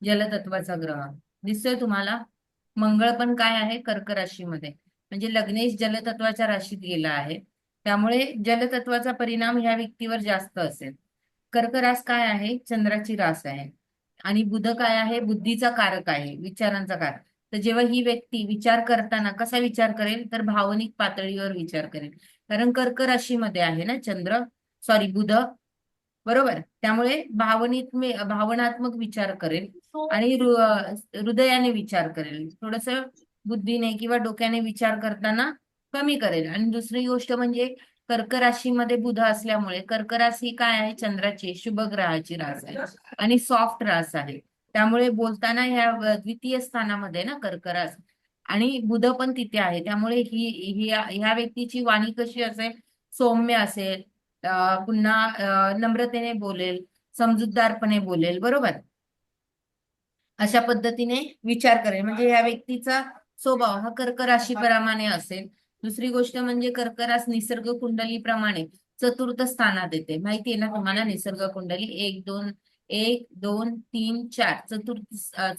जलतत्वाचा ग्रह दिसतोय तुम्हाला. मंगळ पण काय आहे, कर्क राशीमध्ये, म्हणजे लग्नेश जलतत्वाच्या राशीत गेला आहे. त्यामुळे जलतत्वाचा परिणाम ह्या व्यक्तीवर जास्त असेल. कर्क रास काय आहे, चंद्राची रास आहे. आणि बुध काय आहे, बुद्धीचा कारक आहे, विचारांचा कारक. तर जेव्हा ही व्यक्ती विचार करताना कसा विचार करेल, तर भावनिक पातळीवर विचार करेल. कारण कर्क राशीमध्ये आहे ना चंद्र, सॉरी बुध, बरोबर. त्यामुळे भावनात्मक विचार करेल आणि हृदयाने विचार करेल. थोडस बुद्धीने किंवा डोक्याने विचार करताना कमी करेल. आणि दुसरी गोष्ट म्हणजे कर्क राशीमध्ये बुध असल्यामुळे, कर्क राशी काय आहे, चंद्राची शुभ ग्रहाची रास आहे आणि सॉफ्ट रास आहे. त्यामुळे बोलताना ह्या द्वितीय स्थानामध्ये ना कर्क रास, आणि बुध पण तिथे आहे. त्यामुळे ह्या व्यक्तीची वाणी कशी असेल, सौम्य असेल, पुन्हा नम्रतेने बोलेल, समजूतदारपणे बोलेल, बरोबर. अशा पद्धतीने विचार करेल. म्हणजे या व्यक्तीचा स्वभाव हा कर्क राशीप्रमाणे असेल. दुसरी गोष्ट म्हणजे कर्क रास निसर्ग कुंडलीप्रमाणे चतुर्थ स्थानात येते. माहितीये ना तुम्हाला, निसर्ग कुंडली 1 2 1 2 3 4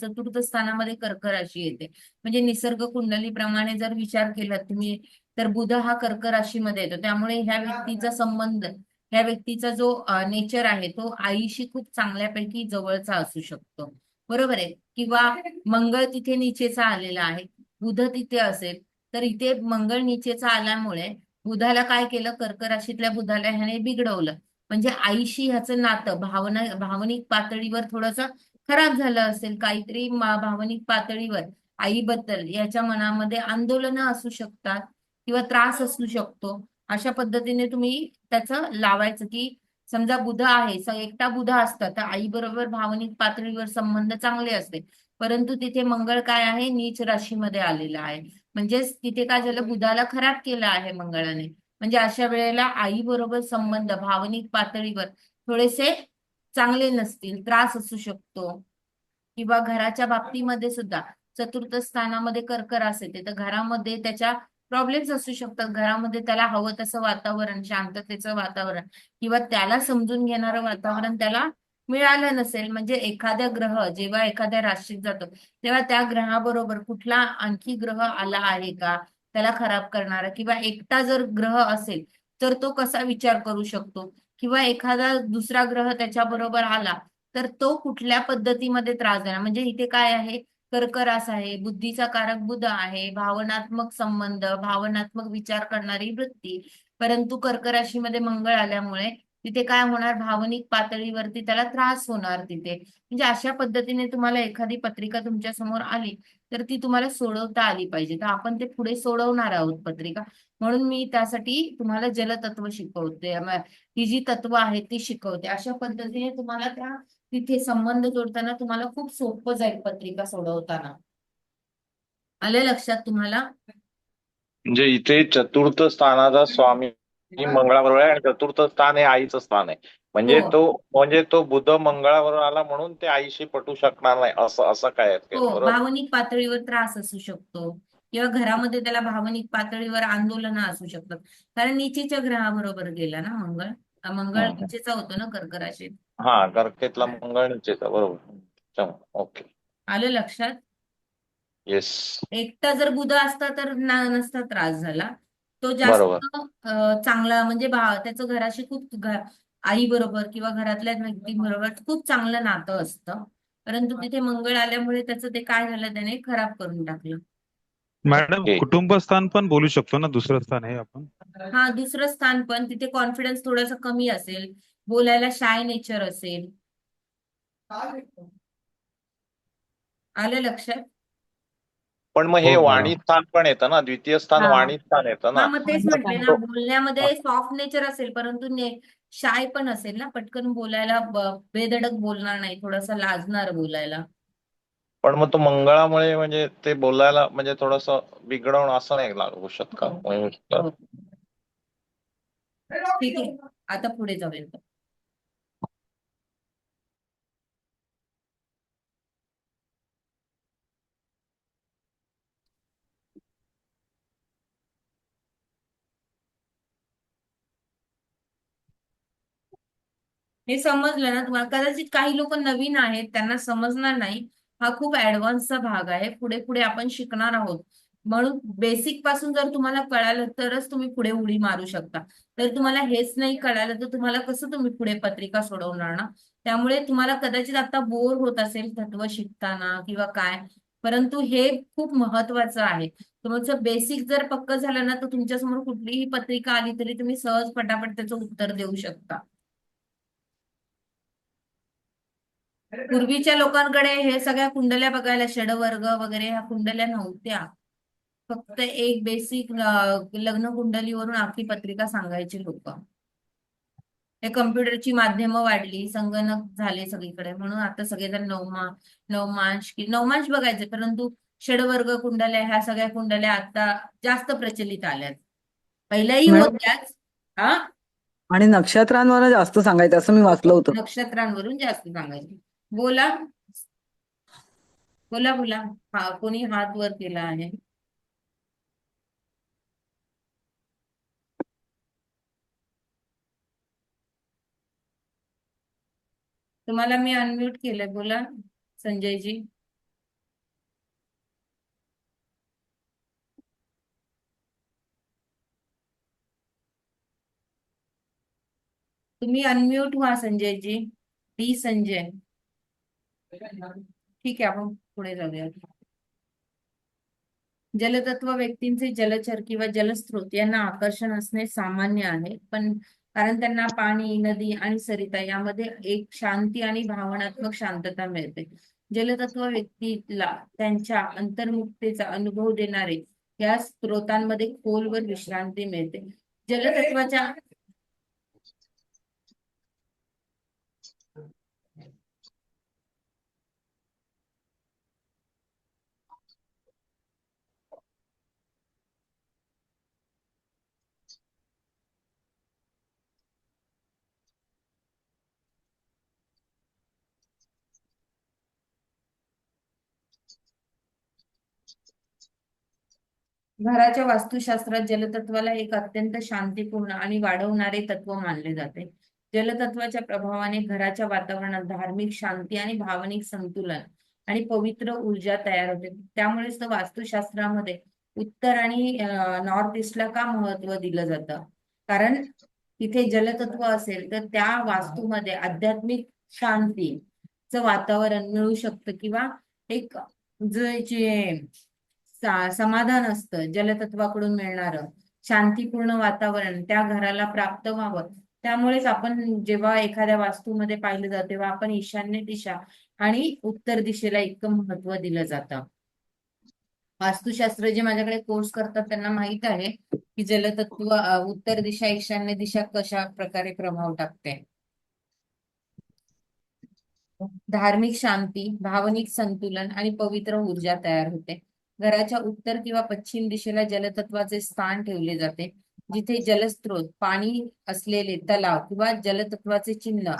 चतुर्थ स्थानामध्ये कर्क राशी येते. म्हणजे निसर्ग कुंडलीप्रमाणे जर विचार केला तुम्ही, तर बुध हा कर्क राशीमध्ये येतो. त्यामुळे ह्या व्यक्तीचा संबंध, ह्या व्यक्तीचा जो नेचर आहे तो आईशी खूप चांगल्यापैकी जवळचा असू शकतो, बरोबर आहे. किंवा मंगळ तिथे नीचेचा आलेला आहे, बुध तिथे असेल, तर इथे मंगळ नीचेचा आल्यामुळे बुधाला काय केलं, कर्क राशीतल्या बुधाला ह्याने बिघडवलं. म्हणजे आईशी ह्याचं नातं भावनिक पातळीवर थोडस खराब झालं असेल. काहीतरी भावनिक पातळीवर आईबद्दल याच्या मनामध्ये आंदोलनं असू शकतात किंवा त्रास असू शकतो. अशा पद्धतीने तुम्ही त्याचं लावायचं की समजा बुध आहे, एकटा बुध असतं तर आई बरोबर भावनिक पातळीवर संबंध चांगले असते. परंतु तिथे मंगळ काय आहे, नीच राशीमध्ये आलेला आहे. म्हणजेच तिथे काय झालं, बुधाला खराब केलं आहे मंगळाने. म्हणजे अशा वेळेला आई बरोबर संबंध भावनिक पातळीवर थोडेसे चांगले नसतील, त्रास असू शकतो. किंवा घराच्या बाबतीमध्ये सुद्धा चतुर्थ स्थानामध्ये कर्क रास येते, तर घरामध्ये त्याच्या प्रॉब्लेम्स असू शकतात घरामध्ये, त्याला हवं तसं वातावरण, शांततेचं वातावरण किंवा त्याला समजून घेणारं वातावरण त्याला मिळालं नसेल. म्हणजे एखाद्या ग्रह जेव्हा एखाद्या राशीत जातो तेव्हा त्या ग्रहाबरोबर कुठला आणखी ग्रह आला आहे का त्याला खराब करणारा, किंवा एकटा जर ग्रह असेल तर तो कसा विचार करू शकतो, किंवा एखादा दुसरा ग्रह त्याच्या बरोबर आला तर तो कुठल्या पद्धतीमध्ये त्रास देणार. म्हणजे इथे काय आहे, कर्क रास आहे, बुद्धीचा कारक बुध आहे, भावनात्मक संबंध, भावनात्मक विचार करणारी वृत्ती. परंतु कर्क राशीमध्ये मंगळ आल्यामुळे तिथे काय होणार, भावनिक पातळीवरती त्याला त्रास होणार तिथे. म्हणजे अशा पद्धतीने तुम्हाला एखादी पत्रिका तुमच्या समोर आली तर ती तुम्हाला सोडवता आली पाहिजे. तर आपण ते पुढे सोडवणार आहोत पत्रिका. म्हणून मी त्यासाठी तुम्हाला जलतत्व शिकवते, ही जी तत्व आहेत ती शिकवते. अशा पद्धतीने तुम्हाला त्या तिथे संबंध जोडताना तुम्हाला खूप सोपं जाईल पत्रिका सोडवताना. आलं लक्षात तुम्हाला? म्हणजे इथे चतुर्थ स्थानाचा स्वामी मंगळाबरोबर आहे आणि चतुर्थ स्थान हे आईचं स्थान आहे. हो म्हणजे तो बुध मंगळाबरोबर आला म्हणून ते आईशी पटू शकणार नाही, असं असं काय आहे ते, हो, बरोबर? भावनिक पातळीवर त्रास असू शकतो किंवा घरामध्ये त्याला भावनिक पातळीवर आंदोलनं असू शकतात. कारण नीचेच्या ग्रहाबरोबर गेला ना मंगळ. मंगळ हम्म. नीचेचा होतो ना कर्क राशीत. हा, गर्केतला मंगळ नीचेचा, बरोबर. ओके. आलं लक्षात? येस. एकटा जर बुध असता तर नसता त्रास झाला. तो बरोबर. जास्त चांगला, म्हणजे त्याचं घराशी खूप आई बरोबर किंवा घरातल्या व्यक्तींबरोबर खूप चांगलं नातं असतं. परंतु तिथे मंगळ आल्यामुळे त्याचं ते काय झालं, त्याने खराब करून टाकलं. Madam okay. कुटुंबस्थान पण बोलू शकतो ना, दुसरं स्थान आहे आपण. हा, दुसरं स्थान पण तिथे कॉन्फिडन्स थोडासा कमी असेल, बोलायला शाय नेचर असेल. आलं लक्षात? पण मग हे हो वाणी मॅडम. स्थान पण येतं ना, द्वितीय स्थान हा वाणी स्थान येतं हा, ना. मग तेच म्हटले ना, तो- बोलण्यामध्ये सॉफ्ट नेचर असेल परंतु शाय पण असेल ना, पटकन बोलायला बेधडक बोलणार नाही, थोडासा लाजणार बोलायला. पण मग तो मंगळामुळे म्हणजे ते बोलायला म्हणजे थोडस बिघडवणं असं नाही लागू शकत का? हो. ठीक आहे, आता पुढे जाऊया. हे समजलं ना तुम्हाला? कदाचित काही लोक नवीन आहेत, त्यांना समजणार नाही. हा खूप ऍडव्हान्सचा भाग आहे, पुढे पुढे आपण शिकणार आहोत. म्हणून बेसिक पासून जर तुम्हाला कळालं तरच तुम्ही पुढे उडी मारू शकता. तर तुम्हाला हेच नाही कळालं तर तुम्हाला कसं तुम्ही पुढे पत्रिका सोडवणार ना? त्यामुळे तुम्हाला कदाचित आता बोर होत असेल तत्व शिकताना किंवा काय, परंतु हे खूप महत्वाचं आहे. तुमचं बेसिक जर पक्क झालं ना तर तुमच्या समोर कुठलीही पत्रिका आली तरी तुम्ही सहज पटापट त्याचं उत्तर देऊ शकता. पूर्वीच्या लोकांकडे हे सगळ्या कुंडल्या बघायला, षडवर्ग वगैरे ह्या कुंडल्या नव्हत्या. फक्त एक बेसिक लग्न कुंडलीवरून आखी पत्रिका सांगायची लोक. हे कम्प्युटरची माध्यमं वाढली, संगणक झाले सगळीकडे, म्हणून आता सगळेजण नवमांश बघायचे. परंतु षडवर्ग कुंडल्या, ह्या सगळ्या कुंडल्या आता जास्त प्रचलित आल्यात. पहिल्याही मॅडम, होत्याच. हा, आणि नक्षत्रांवर जास्त सांगायचं असं मी वाचलं होतं. नक्षत्रांवरून जास्त सांगायचे. बोला बोला बोला. हा, कोणी हात वर केला आहे? तुम्हाला मी अनम्यूट केलंय, बोला संजयजी. तुम्ही अनम्यूट व्हा संजयजी. डी संजय. ठीक आहे, आपण पुढे जाऊया. जलतत्व व्यक्तींचे जलचर किंवा जलस्रोत यांना आकर्षण असणे सामान्य आहे, पण कारण त्यांना पाणी, नदी आणि सरिता यामध्ये एक शांती आणि भावनात्मक शांतता मिळते. जलतत्व व्यक्तीला त्यांच्या अंतर्मुखतेचा अनुभव देणारे या स्त्रोतांमध्ये खोलवर विश्रांती मिळते. जलतत्वाच्या घराच्या वास्तुशास्त्रात जलतत्वाला एक अत्यंत शांतीपूर्ण आणि वाढवणारे तत्व मानले जाते. जलतत्वाच्या प्रभावाने घराच्या वातावरणात धार्मिक शांती आणि भावनिक संतुलन आणि पवित्र ऊर्जा तयार होते. त्यामुळेच तर वास्तुशास्त्रामध्ये उत्तर आणि नॉर्थ ईस्टला का महत्व दिलं जातं? कारण तिथे जलतत्व असेल तर त्या वास्तूमध्ये आध्यात्मिक शांतीचं वातावरण मिळू शकतं, किंवा एक जे समाधान असतं जलतत्वाकडून मिळणारं शांतीपूर्ण वातावरण त्या घराला प्राप्त व्हावं. त्यामुळेच आपण जेव्हा एखाद्या वास्तूमध्ये पाहिलं जातं तेव्हा आपण ईशान्य दिशा आणि उत्तर दिशेला इतकं महत्व दिलं जातं. वास्तुशास्त्र जे माझ्याकडे कोर्स करतात त्यांना माहित आहे की जलतत्व उत्तर दिशा ईशान्य दिशा कशा प्रकारे प्रभाव टाकते. धार्मिक शांती, भावनिक संतुलन आणि पवित्र ऊर्जा तयार होते. घराच्या उत्तर किंवा पश्चिम दिशेला जलतत्वाचे स्थान ठेवले जाते. जिथे जलस्रोत, पाणी असलेले तलाव किंवा जलतत्वाचे चिन्ह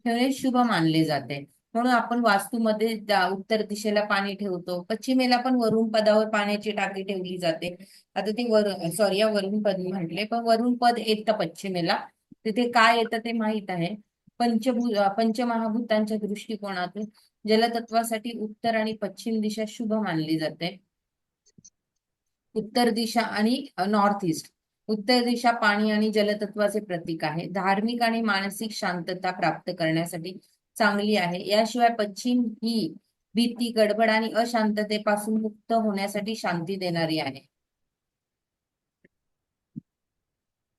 ठेवणे शुभ मानले जाते. म्हणून आपण वास्तूमध्ये उत्तर दिशेला पाणी ठेवतो. पश्चिमेला पण वरुण पदावर पाण्याची टाकी ठेवली जाते. आता ते सॉरी वरुण पद म्हटले, पण वरुण पद येतं पश्चिमेला. तिथे काय येतं ते माहित आहे. पंचमहाभूतांच्या दृष्टिकोनातून जलतत्वासाठी उत्तर आणि पश्चिम दिशा शुभ मानली जाते. उत्तर दिशा आणि नॉर्थ ईस्ट. उत्तर दिशा पाणी आणि जलतत्वाचे प्रतीक आहे. धार्मिक आणि मानसिक शांतता प्राप्त करण्यासाठी चांगली आहे. याशिवाय पश्चिम ही भीती, गडबड आणि अशांततेपासून मुक्त होण्यासाठी शांती देणारी आहे.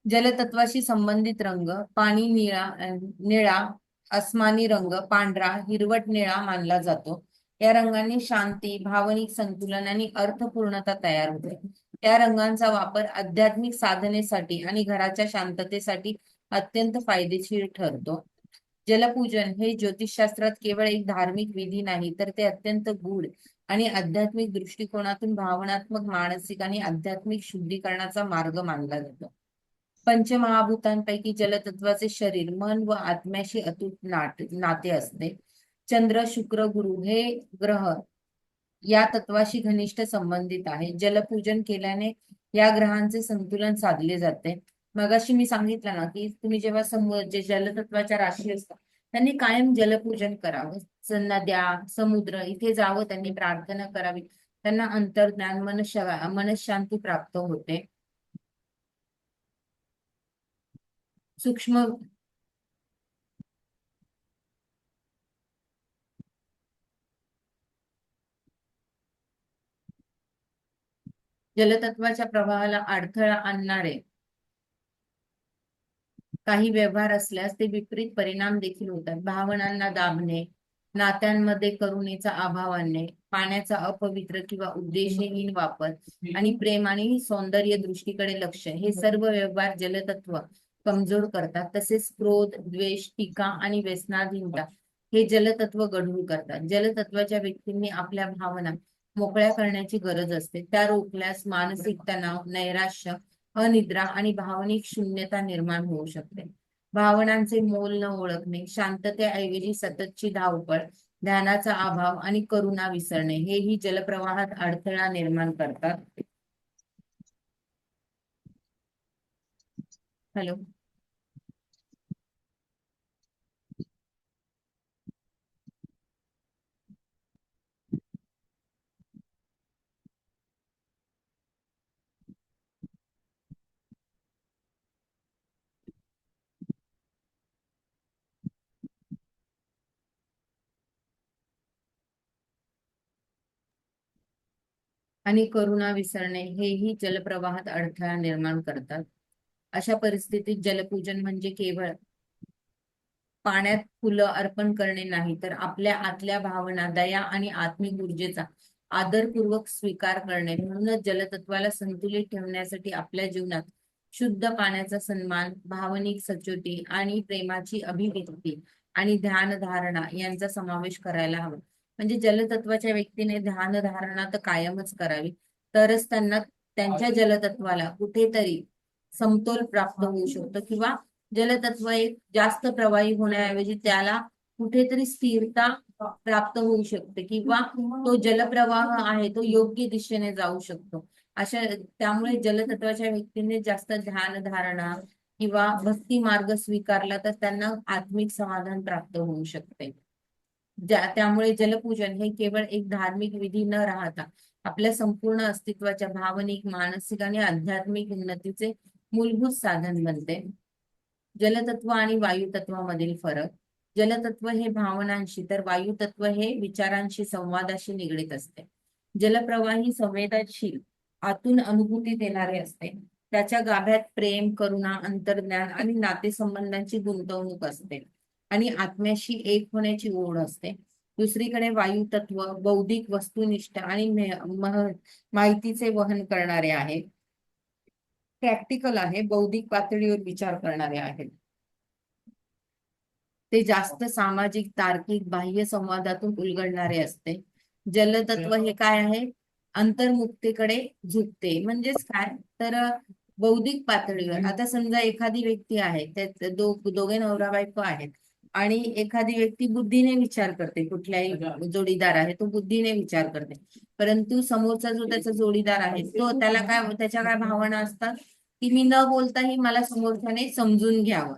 जलतत्वाशी संबंधित रंग पाणी निळा, अस्मानी रंग, पांढरा, हिरवट निळा मानला जातो. या रंगांनी शांती, भावनिक संतुलन आणि अर्थपूर्णता तयार होते. या रंगांचा वापर आध्यात्मिक साधनेसाठी आणि घराच्या शांततेसाठी अत्यंत फायदेशीर ठरतो. जलपूजन हे ज्योतिषशास्त्रात केवळ एक धार्मिक विधी नाही, तर ते अत्यंत गूढ आणि आध्यात्मिक दृष्टिकोनातून भावनात्मक, मानसिक आणि आध्यात्मिक शुद्धीकरणाचा मार्ग मानला जातो. पंचमहाभूतांपैकी जलतत्वाचे शरीर, मन व आत्म्याशी अतूट नाते असते. चंद्र, शुक्र, गुरु हे ग्रह या तत्वाशी घनिष्ठ संबंधित आहे. जलपूजन केल्याने या ग्रहांचे संतुलन साधले जाते. मगाशी मी सांगितलं ना की तुम्ही जेव्हा जे जलतत्वाच्या राशी असतात त्यांनी कायम जलपूजन करावं. नद्या, समुद्र इथे जावं, त्यांनी प्रार्थना करावी. त्यांना अंतर्ज्ञान, मनशांती प्राप्त होते. सूक्ष्म जलतत्वाच्या प्रवाहाला अडथळा आणणारे काही व्यवहार असल्यास ते विपरीत परिणाम देखील होतात. भावनांना दाबणे, नात्यांमध्ये करुणेचा अभाव आणणे, पाण्याचा अपवित्र किंवा उद्देशहीन वापर आणि प्रेम आणि सौंदर्य दृष्टीकडे लक्ष, हे सर्व व्यवहार जलतत्व कमजोर करतात. तसेच क्रोध, द्वेष, टीका आणि व्यसनाधीनता हे जलतत्व गढूळ करतात. जलतत्वाच्या व्यक्तींनी आपल्या भावना मोकळ्या करण्याची गरज असते. त्या रोखल्यास मानसिक तणाव, नैराश्य, अनिद्रा आणि भावनिक शून्यता निर्माण होऊ शकते. भावनांचे मोल न ओळखणे, शांततेऐवजी सततची धावपळ, ध्यानाचा अभाव आणि करुणा विसरणे हेही जलप्रवाहात अडथळा निर्माण करतात. हॅलो. आणि करुणा विसरणे हेही जलप्रवाहात अडथळा निर्माण करतात. अशा परिस्थितीत जलपूजन म्हणजे केवळ पाण्यात फुलं अर्पण करणे नाही, तर आपल्या आतल्या भावना, दया आणि आत्मिक ऊर्जेचा आदरपूर्वक स्वीकार करणे. म्हणूनच जलतत्वाला संतुलित ठेवण्यासाठी आपल्या जीवनात शुद्ध पाण्याचा सन्मान, भावनिक सचोटी आणि प्रेमाची अभिव्यक्ती आणि ध्यान धारणा यांचा समावेश करायला हवा. म्हणजे जलतत्वाच्या व्यक्तीने ध्यान धारणा तर कायमच करावी, तरच त्यांना त्यांच्या जलतत्वाला कुठेतरी समतोल प्राप्त होऊ शकतो, किंवा जलतत्व एक जास्त प्रवाही होण्याऐवजी त्याला कुठेतरी स्थिरता प्राप्त होऊ शकते, किंवा तो जलप्रवाह आहे तो योग्य दिशेने जाऊ शकतो. अशा त्यामुळे जलतत्वाच्या व्यक्तीने जास्त ध्यान धारणा किंवा भक्ती मार्ग स्वीकारला तर त्यांना आत्मिक समाधान प्राप्त होऊ शकते. त्यामुळे जलपूजन हे केवळ एक धार्मिक विधी न राहता आपल्या संपूर्ण अस्तित्वाच्या भावनिक, मानसिक आणि आध्यात्मिक उन्नतीचे मूलभूत साधन बनते. जलतत्व आणि वायुतत्वामधील फरक. जलतत्व हे भावनांशी तर वायुतत्व हे विचारांशी, संवादाशी निगडीत असते. जलप्रवाही संवेदनशील, आतून अनुभूती देणारे असते. त्याच्या गाभ्यात प्रेम, करुणा, अंतर्ज्ञान आणि नातेसंबंधांची गुंतवणूक असते आणि आत्म्याशी एक होण्याची ओढ असते. दुसरीकडे वायुतत्व बौद्धिक, वस्तुनिष्ठ आणि माहितीचे वहन करणारे आहे. प्रॅक्टिकल आहे, बौद्धिक पातळीवर विचार करणारे आहेत. ते जास्त सामाजिक, तार्किक, बाह्य संवादातून उलगडणारे असते. जलतत्व हे काय आहे? अंतर्मुक्तीकडे झुकते. म्हणजेच काय तर बौद्धिक पातळीवर आता समजा एखादी व्यक्ती आहे, त्यात दोघे नवरा बायको आहेत आणि एखादी व्यक्ती बुद्धीने विचार करते, कुठल्याही जोडीदार आहे तो बुद्धीने विचार करते, परंतु समोरचा जो त्याचा जोडीदार आहे तो त्याच्या काय भावना असतात की मी न बोलताही मला समोरच्याने समजून घ्यावं.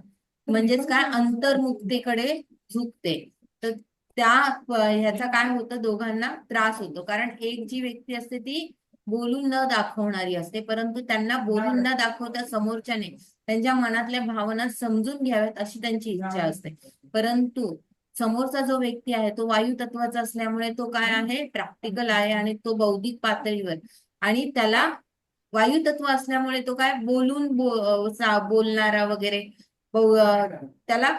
म्हणजेच काय अंतर्मुक्तीकडे झुकते. तर ह्याचा काय होतं, दोघांना त्रास होतो. कारण एक जी व्यक्ती असते ती बोलून न दाखवणारी असते, परंतु त्यांना बोलून न दाखवता समोरच्याने त्यांच्या मनातल्या भावना समजून घ्याव्यात अशी त्यांची इच्छा असते. परंतु समोरचा जो व्यक्ती आहे तो वायू तत्वाचा असल्यामुळे तो काय आहे, प्रॅक्टिकल आहे आणि तो बौद्धिक पातळीवर आणि त्याला वायू तत्व असल्यामुळे तो काय बोलणारा वगैरे त्याला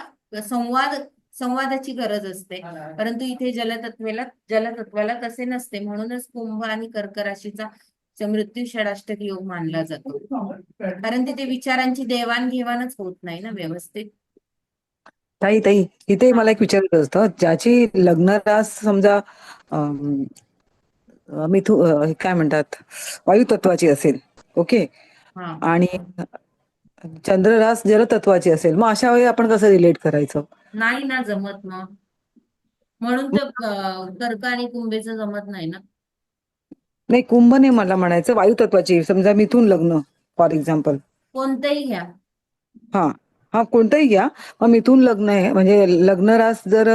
संवादाची गरज असते. परंतु इथे जलतत्वाला तसे नसते. म्हणूनच कुंभ आणि कर्क राशीचा मृत्यू षडाष्टक योग मानला जातो. कारण तिथे विचारांची देवाणघेवाणच होत नाही ना व्यवस्थित. ताई इथे मला एक विचारायचं होतं, ज्याची लग्न रास समजा अं, काय म्हणतात वायू तत्वाची असेल, ओके, हा आणि चंद्र रास जलतत्वाची असेल, मग अशा वेळी आपण कसं रिलेट करायचं? नाही ना जमत मग. म्हणून तर कर्क आणि कुंभेचं जमत नाही ना. नाही, कुंभ नाही मला म्हणायचं, वायू तत्वाची समजा मिथुन लग्न फॉर एक्झाम्पल. कोणतंही घ्या. हा कोणतंही घ्या, मग मिथुन लग्न आहे म्हणजे लग्न रास जर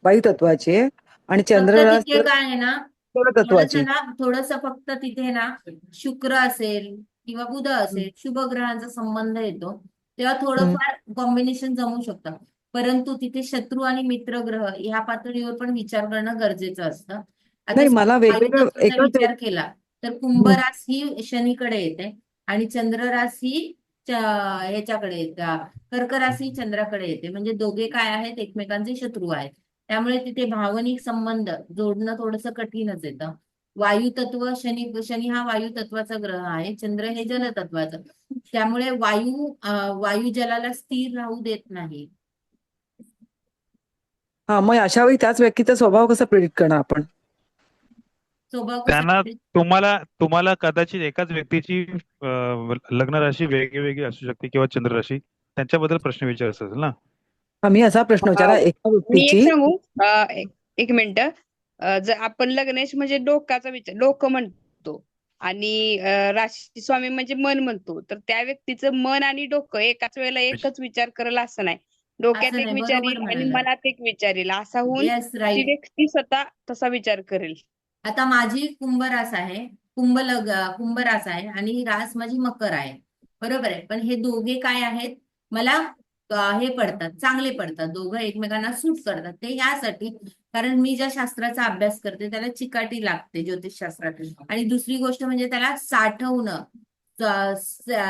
वायू तत्वाची आहे आणि फक्त चंद्र रास तिथे जर काय आहे ना, जलतत्वाची. थोडस फक्त तिथे ना शुक्र असेल किंवा बुध असेल, शुभ ग्रहांचा संबंध येतो, तेव्हा थोडंफार कॉम्बिनेशन जमू शकतं. परंतु तिथे शत्रू आणि मित्र ग्रह ह्या पातळीवर पण विचार करणं गरजेचं असतं. आता नाही, मला वेगवेगळं वायुतत्वाचा एकच विचार केला तर कुंभ रास ही शनीकडे येते आणि चंद्र रास ही ह्याच्याकडे येते, कर्क रास ही चंद्राकडे येते. म्हणजे दोघे काय आहेत, एकमेकांचे शत्रू आहेत. त्यामुळे तिथे भावनिक संबंध जोडणं थोडंसं कठीणच येतं. वायुतत्व शनी हा वायू तत्वाचा ग्रह आहे, चंद्र हे जलतत्वाचं. त्यामुळे वायू जलाला स्थिर राहू देत नाही. हा, मग अशा वेळी त्याच व्यक्तीचा स्वभाव कसा प्रेडिक्ट करणार आपण? स्वभाव कसा त्यांना आहे? तुम्हाला कदाचित एकाच व्यक्तीची लग्न राशी वेगळी असू शकते किंवा चंद्र राशी, त्यांच्याबद्दल प्रश्न विचारायचा असेल ना. हा, मी असा प्रश्न विचारा एका मी एक व्यक्तीची. सांगू एक मिनिट. जर आपण लग्नेश म्हणजे डोकाचा विचार डोकं म्हणतो आणि राशी स्वामी म्हणजे मन म्हणतो, तर त्या व्यक्तीचं मन आणि डोकं एकाच वेळेला एकच विचार करेल असं नाही. डोक्यात असं एक नाही, विचार बरोबर येईल आणि म्हणालाय. मनात एक विचार येईल, असा होऊन येस, ती राईट. व्यक्ती स्वतः तसा विचार करेल. आता माझी कुंभ रास आहे, कुंभ रास आहे आणि ही रास माझी मकर आहे, बरोबर आहे. पण हे दोघे काय आहेत, मला हे पडतात, चांगले पडतात, दोघं एकमेकांना सूट करतात. ते यासाठी कारण मी ज्या शास्त्राचा अभ्यास करते त्याला चिकाटी लागते ज्योतिषशास्त्रात. आणि दुसरी गोष्ट म्हणजे त्याला साठवणं,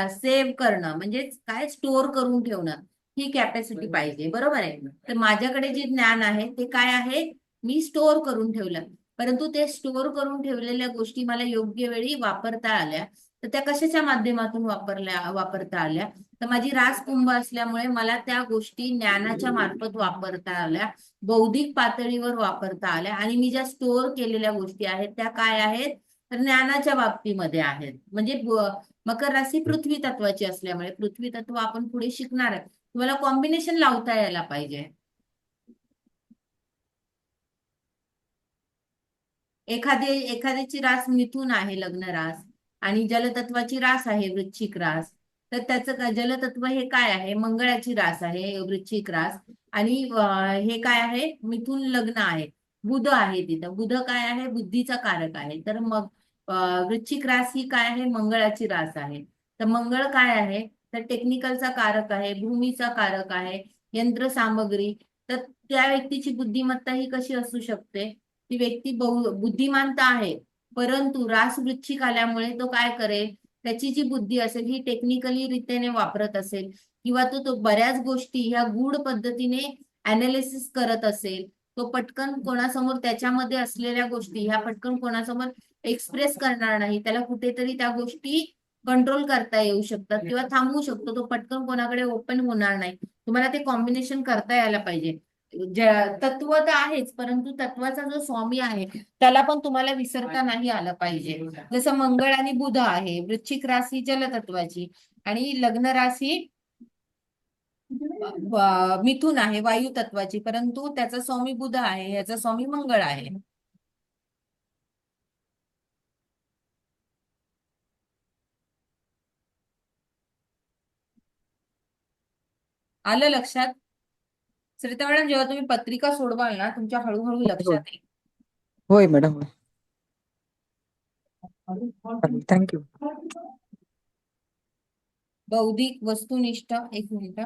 सेव्ह करणं, म्हणजे काय स्टोअर करून ठेवणं, ही कॅपॅसिटी पाहिजे, बरोबर आहे. तर माझ्याकडे जे ज्ञान आहे ते काय आहे, मी स्टोअर करून ठेवलं. परंतु ते स्टोअर करून ठेवलेल्या गोष्टी मला योग्य वेळी वापरता आल्या. तर त्या कशाच्या माध्यमातून वापरता आल्या, तर माझी रास कुंभ असल्यामुळे मला त्या गोष्टी ज्ञानाच्या मार्फत वापरता आल्या, बौद्धिक पातळीवर वापरता आल्या. आणि मी ज्या स्टोअर केलेल्या गोष्टी आहेत त्या काय आहेत, तर ज्ञानाच्या बाबतीमध्ये आहेत. म्हणजे मकर राशी पृथ्वी तत्वाची असल्यामुळे पृथ्वी तत्व आपण पुढे शिकणार आहे, तुम्हाला कॉम्बिनेशन लावता यायला पाहिजे. एखाद्याची रास मिथून आहे, लग्न रास, आणि जलतत्वाची रास आहे वृश्चिक रास. तर त्याचं काय, जलतत्व हे काय आहे, मंगळाची रास आहे वृश्चिक रास. आणि हे काय आहे, मिथुन लग्न आहे, बुध आहे तिथं. बुध काय आहे, बुद्धीचा कारक आहे. तर मग वृश्चिक रास ही काय आहे, मंगळाची रास आहे. तर मंगळ काय आहे, तर टेक्निकलचा कारक आहे, भूमीचा कारक आहे, यंत्रसामग्री. तर त्या व्यक्तीची बुद्धिमत्ता ही कशी असू शकते, ती व्यक्ती बुद्धिमान तर आहे, परंतु रास वृश्चिक आल्यामुळे तो काय करेल, त्याची जी बुद्धी असेल ही टेक्निकली रीतीने वापरत असेल, किंवा तो बऱ्याच गोष्टी ह्या गूढ पद्धतीने अनालिसिस करत असेल. तो पटकन कोणासमोर त्याच्यामध्ये असलेल्या गोष्टी ह्या पटकन कोणासमोर एक्सप्रेस करणार नाही. त्याला कुठेतरी त्या गोष्टी कंट्रोल करता येऊ शकतात किंवा थांबवू शकतो. तो पटकन कोणाकडे ओपन होणार नाही. तुम्हाला ते कॉम्बिनेशन करता यायला पाहिजे. तत्व तर आहेच, परंतु तत्वाचा जो स्वामी आहे त्याला पण तुम्हाला विसरता नाही आलं पाहिजे. जसं मंगळ आणि बुध आहे, वृश्चिक राशी जलतत्वाची आणि लग्न राशी मिथुन आहे वायू तत्वाची, परंतु त्याचा स्वामी बुध आहे, याचा स्वामी मंगळ आहे. आलं लक्षात? सरिता मॅडम, जेव्हा तुम्ही पत्रिका सोडवाल ना, तुमच्या हळूहळू लक्षात येईल. होय मॅडम, होय. थँक्यू. बौद्धिक वस्तुनिष्ठ, एक मिनिट.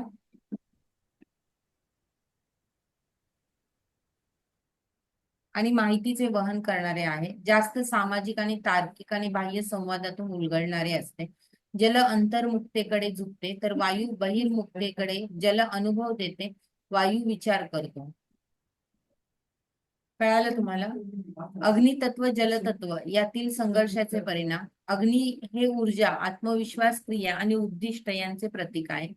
आणि माहितीचे वहन करणारे आहे. जास्त सामाजिक आणि तार्किक आणि बाह्य संवादातून उलगडणारे असते. जल अंतर्मुक्तेकडे झुकते, तर वायू बहिर्मुक्तेकडे. जल अनुभव देते, वायू विचार करतो. कळालं तुम्हाला? अग्नितत्व जलतत्व यातील संघर्षाचे परिणाम. अग्नी हे ऊर्जा, आत्मविश्वास, क्रिया आणि उद्दिष्ट यांचे प्रतीक आहे.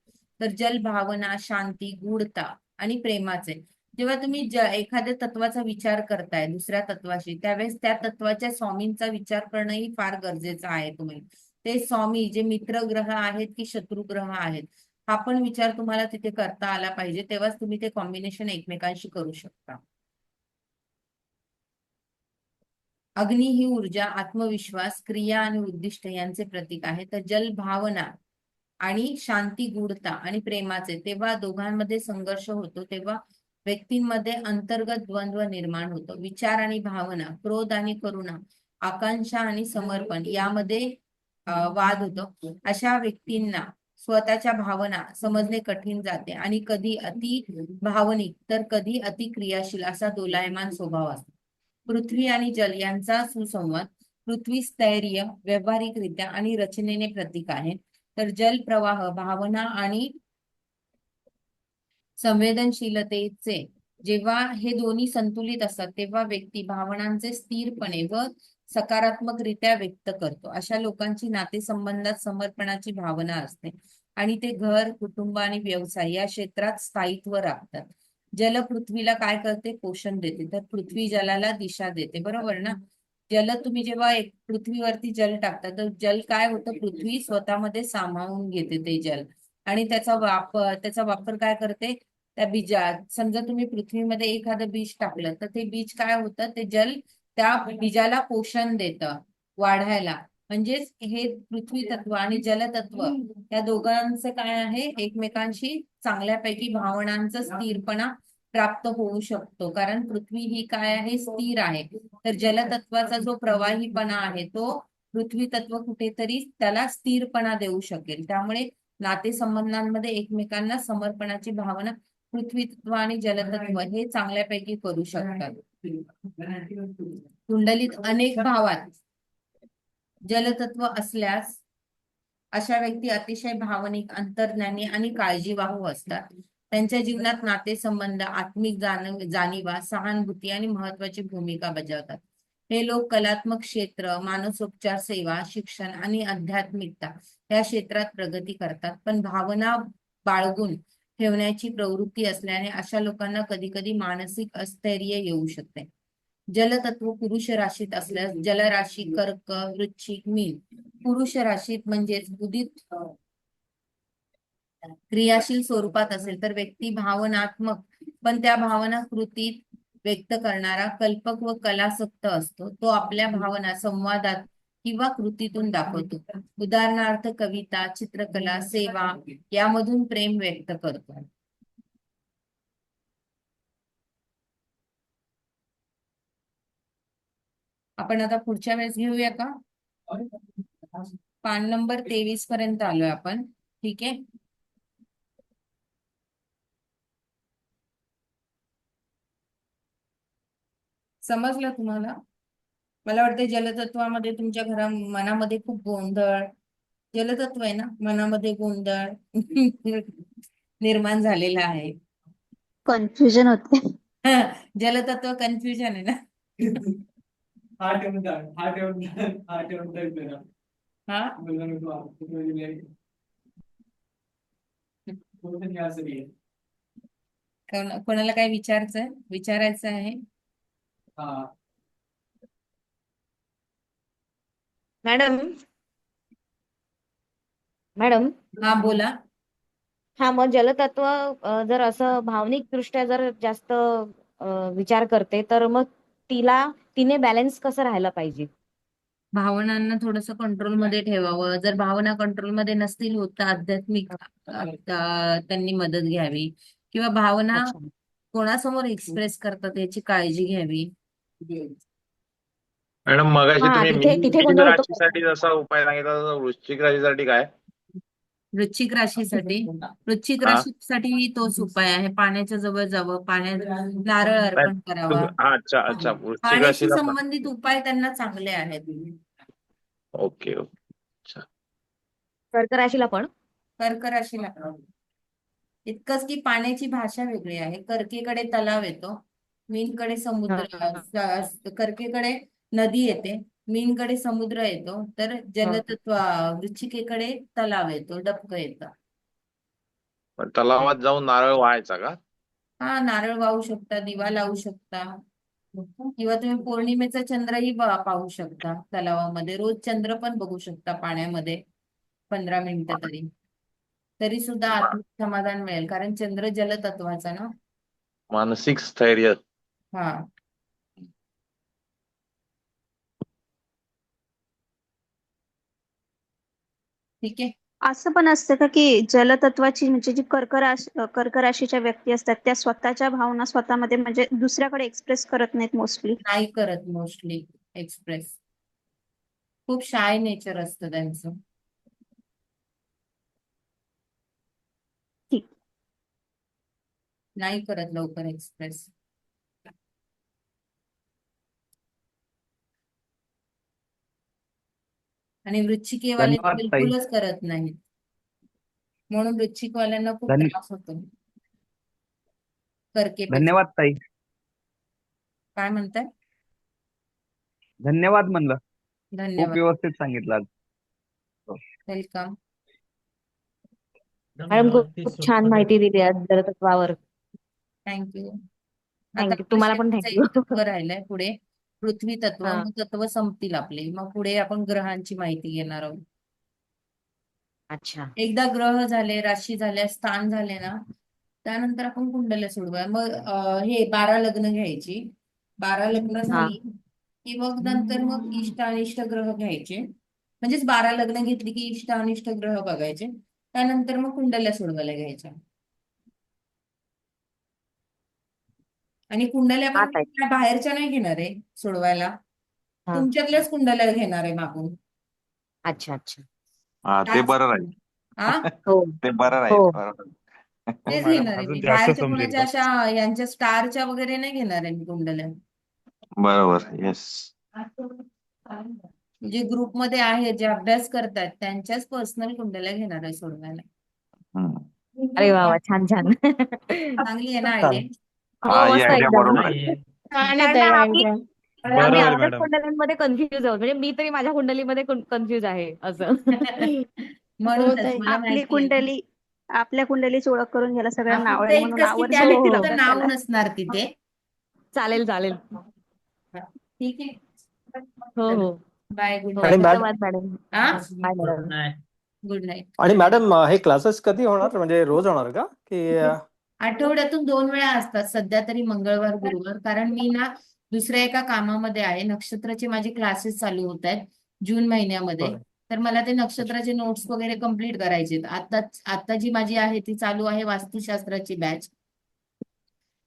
तर जल भावना, शांती, गूढता आणि प्रेमाचे. जेव्हा तुम्ही एखाद्या तत्वाचा विचार करताय दुसऱ्या तत्वाशी, त्यावेळेस त्या तत्वाच्या स्वामींचा विचार करणंही फार गरजेचं आहे. तुम्ही ते स्वामी जे मित्र ग्रह आहेत की शत्रू ग्रह आहेत, हा पण विचार तुम्हाला तिथे करता आला पाहिजे. तेव्हाच तुम्ही ते कॉम्बिनेशन एकमेकांशी करू शकता. अग्नी ही ऊर्जा, आत्मविश्वास, क्रिया आणि उद्दिष्ट यांचे प्रतीक आहे. तर जल भावना आणि शांती, गूढता आणि प्रेमाचे. तेव्हा दोघांमध्ये संघर्ष होतो, तेव्हा व्यक्तींमध्ये अंतर्गत द्वंद्व निर्माण होतो. विचार आणि भावना, क्रोध आणि करुणा, आकांक्षा आणि समर्पण यामध्ये वाद होतो. अशा व्यक्तींना स्वतःच्या भावना समजणे कठीण जाते आणि कधी अति भावनिक तर कधी अति क्रियाशील असा दोलायमान स्वभाव असतो. पृथ्वी आणि जल यांचा सुसंवाद. पृथ्वी स्थैर्य, व्यावहारिकरित्या आणि रचनेने प्रतीक आहे. तर जल प्रवाह, भावना आणि संवेदनशीलतेचे. जेव्हा हे दोन्ही संतुलित असतात तेव्हा व्यक्ती भावनांचे स्थिरपणे व सकारात्मकरित्या व्यक्त करतो. अशा लोकांची नातेसंबंधात समर्पणाची भावना असते आणि ते घर, कुटुंब आणि व्यवसाय या क्षेत्रात स्थायित्व राखतात. जल पृथ्वीला काय करते, पोषण देते. तर पृथ्वी जलाला दिशा देते, बरोबर ना? जल तुम्ही जेव्हा एक पृथ्वीवरती जल टाकता तर जल काय होतं, पृथ्वी स्वतःमध्ये सामावून घेते ते जल आणि त्याचा वापर काय करते, त्या बीजात. समजा तुम्ही पृथ्वीमध्ये एखादं बीज टाकलं तर ते बीज काय होतं, ते जल त्या बीजाला पोषण देतं वाढायला. म्हणजेच हे पृथ्वी तत्व आणि जलतत्व या दोघांचं काय आहे, एकमेकांशी चांगल्यापैकी भावनांचा स्थिरपणा प्राप्त होऊ शकतो. कारण पृथ्वी ही काय आहे, स्थिर आहे. तर जलतत्वाचा जो प्रवाहीपणा आहे तो पृथ्वी तत्व कुठेतरी त्याला स्थिरपणा देऊ शकेल. त्यामुळे नातेसंबंधांमध्ये एकमेकांना समर्पणाची भावना पृथ्वी तत्व आणि जलतत्व हे चांगल्यापैकी करू शकतात. कुंडलीत अनेक भावात जलतत्व असल्यास अशा व्यक्ती अतिशय भावनिक, अंतर्ज्ञानी आणि काळजीवाहू असतात. त्यांच्या जीवनात नातेसंबंध, आत्मिक जाणीवा, सहानुभूती आणि महत्वाची भूमिका बजावतात. हे लोक कलात्मक क्षेत्र, मानसोपचार सेवा, शिक्षण आणि आध्यात्मिकता या क्षेत्रात प्रगती करतात. पण भावना बाळगून ठेवण्याची प्रवृत्ती असल्याने अशा लोकांना कधी कधी मानसिक अस्थैर्य येऊ शकते. जलतत्व पुरुष राशीत असल्यास जलराशी कर्क, वृश्चिक, मीन. पुरुष राशीत म्हणजेच उदित क्रियाशील स्वरूपात असेल तर व्यक्ती भावनात्मक पण त्या भावना कृतीत व्यक्त करणारा, कल्पक व कलासक्त असतो. तो आपल्या भावना संवादात किंवा कृतीतून दाखवतो. उदाहरणार्थ कविता, चित्रकला, सेवा यामधून प्रेम व्यक्त करतो. आपण आता पुढच्या वेळेस घेऊया का? पान नंबर 23 पर्यंत आलोय आपण. ठीक आहे. समजलं तुम्हाला? मला वाटतं जलतत्वामध्ये तुमच्या मनामध्ये खूप गोंधळ, जलतत्व आहे ना, मनामध्ये गोंधळ निर्माण झालेला आहे. कन्फ्युजन होते. जलतत्व कन्फ्युजन आहे ना. हा कोणाला काय विचारायचं आहे? मॅडम मॅडम हा बोला. हा मग जलतत्व जर असं भावनिक दृष्ट्या जर जास्त विचार करते तर मग तिने बॅलन्स कसं राहायला पाहिजे? भावनांना थोडस कंट्रोलमध्ये ठेवावं. जर भावना कंट्रोलमध्ये नसतील होत तर आध्यात्मिक त्यांनी मदत घ्यावी, किंवा भावना अच्छा. कोणासमोर एक्सप्रेस करतात याची काळजी घ्यावी. मॅडम मगाशी हा तुम्ही तिथे मीन गोंधळ होतो. राशीसाठी जसा उपाय सांगितला तसा वृश्चिक राशीसाठी काय? वृश्चिक हा राशीसाठी तोच उपाय आहे. पाण्याच्या जवळ जावं, पाण्यात नारळ अर्पण करावा. अच्छा वृश्चिक पाण्याशी राशीला पण. संबंधित उपाय त्यांना चांगले आहेत. ओके अच्छा. कर्क राशीला पण कर्क राशीला इतकंच की पाण्याची भाषा वेगळी आहे. कर्केकडे तलाव येतो, मीनकडे समुद्र, कर्केकडे नदी येते, मीनकडे समुद्र येतो, तर वृश्चिकेकडे तलाव येतो, डबकं येतं. पण तलावात जाऊन नारळ व्हायचा का? हा, नारळ वाहू शकता, दिवा लावू शकता, किंवा तुम्ही पौर्णिमेचा चंद्रही पाहू शकता तलावामध्ये. रोज चंद्र पण बघू शकता पाण्यामध्ये 15 मिनिटं तरी सुद्धा आत्मिक समाधान मिळेल, कारण चंद्र जलतत्वाचा ना. मानसिक स्थैर्य. हा. ठीक आहे. असं पण असतं का की जलतत्वाची म्हणजे जी कर्क राशीच्या व्यक्ती असतात त्या स्वतःच्या भावना स्वतःमध्ये म्हणजे दुसऱ्याकडे एक्सप्रेस करत नाहीत मोस्टली? नाही करत मोस्टली एक्सप्रेस. खूप शाय नेचर असतं त्यांचं. ठीक. नाही करत लवकर एक्सप्रेस. आणि वृश्चिकेवाले धन्यवाद ताई. बिलकुलच करत नाहीत, म्हणून वृश्चिकवाल्यांना खूप त्रास होतो कर्केपेक्षा. धन्यवाद ताई. काय म्हणताय? धन्यवाद म्हणलं. खूप धन्यवाद. व्यवस्थित सांगितलं आज. वेलकम. मॅडम खूप छान माहिती दिली आज जलतत्वावर. थँक्यू. आता थँक्यू. आपलं तुम्हाला पण शेवटचं थँक्यू. एक तत्व राहिलंय पुढे, पृथ्वी तत्व. हा. मग तत्व संपतील आपले. मग पुढे आपण ग्रहांची माहिती घेणार आहोत. अच्छा. एकदा ग्रह झाले, राशी झाल्या, स्थान झाले ना, त्यानंतर आपण कुंडल्या सोडवूया. मग हे 12 लग्न घ्यायची. 12 लग्न झाली की मग नंतर मग इष्ट अनिष्ट ग्रह घ्यायचे. म्हणजेच 12 लग्न घेतली की इष्ट अनिष्ट ग्रह बघायचे. त्यानंतर मग कुंडल्या सोडवायला घ्यायच्या. आणि कुंडल्या हा पण ताई. काय बाहेरच्या नाही घेणार आहे सोडवायला, हा. तुमच्यातल्याच कुंडल्या घेणार आहे मागून. अच्छा अच्छा. हा ते बरं राहील. हा, हो ते बरं राहील. हो. बरोबर. तेच मॅडम घेणार आहे अजून मी. जास्त बाहेरच्या समजेल कुणाच्या का? अशा यांच्या स्टारच्या वगैरे नाही घेणार आहे मी कुंडल्या. बरोबर येस. जे ग्रुपमध्ये आहे, जे अभ्यास करतात त्यांच्याच पर्सनल कुंडल्या घेणार आहे सोडवायला. अरे वा वा, छान छान. चांगली आहे ना आयडिया? हो, हा ही मस्त आयडिया एकदम. बरोबर आहे. कारण का आम्ही बरोबर आहे अर्ध्याच मॅडम. कुंडलींमध्ये कन्फ्युज आहोत. म्हणजे मी तरी माझ्या कुंडलीमध्ये कन्फ्युज आहे असं. म्हणूनच मला माहिती आहे. आपल्या कुंडलीची ओळख करून घ्यायला हा, सगळ्यांना फक्त आवडेल म्हणून इतकंच की त्या हो, आवर्जून हो. व्यक्तीचं अभ्यास नाव केला. नसणार तिथे. चालेल चालेल. ठीक आहे. हो हो बाय, गुड हो. आणि नाईट. धन्यवाद मॅडम. हा, बाय मॅडम. Good night. आणि मॅडम हे क्लासेस कधी होणार, म्हणजे रोज होणार का की आठवड्यातून 2 वेळा असतात सध्या तरी, मंगळवार गुरुवार. कारण मी ना दुसऱ्या एका कामामध्ये आहे, नक्षत्राचे माझे क्लासेस चालू होत आहेत. जून महिन्यामध्ये. बरं. तर मला ते नक्षत्राचे नोट्स वगैरे कम्प्लीट करायचे. आता जी माझी आहे ती चालू आहे वास्तुशास्त्राची बॅच.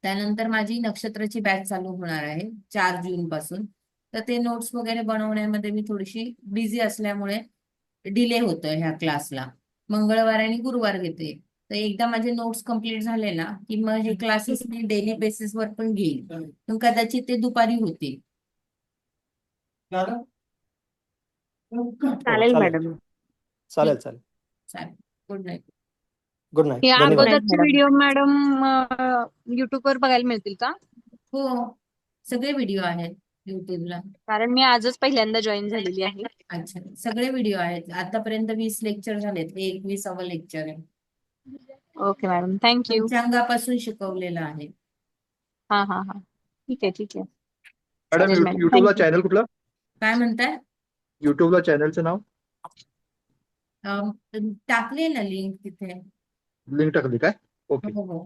त्यानंतर माझी नक्षत्राची बॅच चालू होणार आहे 4 जून पासून. तर ते नोट्स वगैरे बनवण्यामध्ये मी थोडीशी बिझी असल्यामुळे डिले होतोय ह्या क्लासला. मंगळवार आणि गुरुवार घेते. तर एकदा माझे नोट्स कम्प्लीट झाले ना की मग हे क्लासेस मी डेली बेसिसवर पण घेईन. मग कदाचित ते दुपारी होतील. चालेल चालेल. मॅडम. चालेल चालेल. चालेल. Good night. Good night. या धन्यवाद. अगोदरचे मॅडम. व्हिडिओ मॅडम युट्यूबवर बघायला मिळतील का? हो, सगळे व्हिडिओ आहेत युट्यूबला. कारण मी आजच पहिल्यांदा जॉईन झालेली आहे. अच्छा, सगळे व्हिडिओ आहेत. आतापर्यंत 20 लेक्चर झालेत. हे 21वं लेक्चर आहे. Okay madam, thank you. पंचांगापासून शिकवलेलं आहे. हा हा हा, ठीक आहे ठीक आहे. मॅडम चालेल मॅडम, युट्यूबला थँक्यू. चॅनल कुठलं? काय म्हणताय? युट्यूबला चॅनलचं नाव टाकले ना लिंक तिथे. लिंक टाकली काय? ओके हो हो,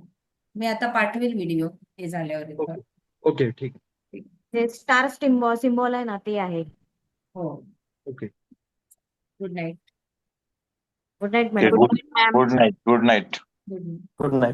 मी आता पाठवेल व्हिडिओ हे झाल्यावर इथं. ओके ओके ठीक ते स्टार सिम्बॉल आहे ना ते आहे. हो. Okay. Good night. Good night Okay, madam. good night. Good night. Good night. Good night.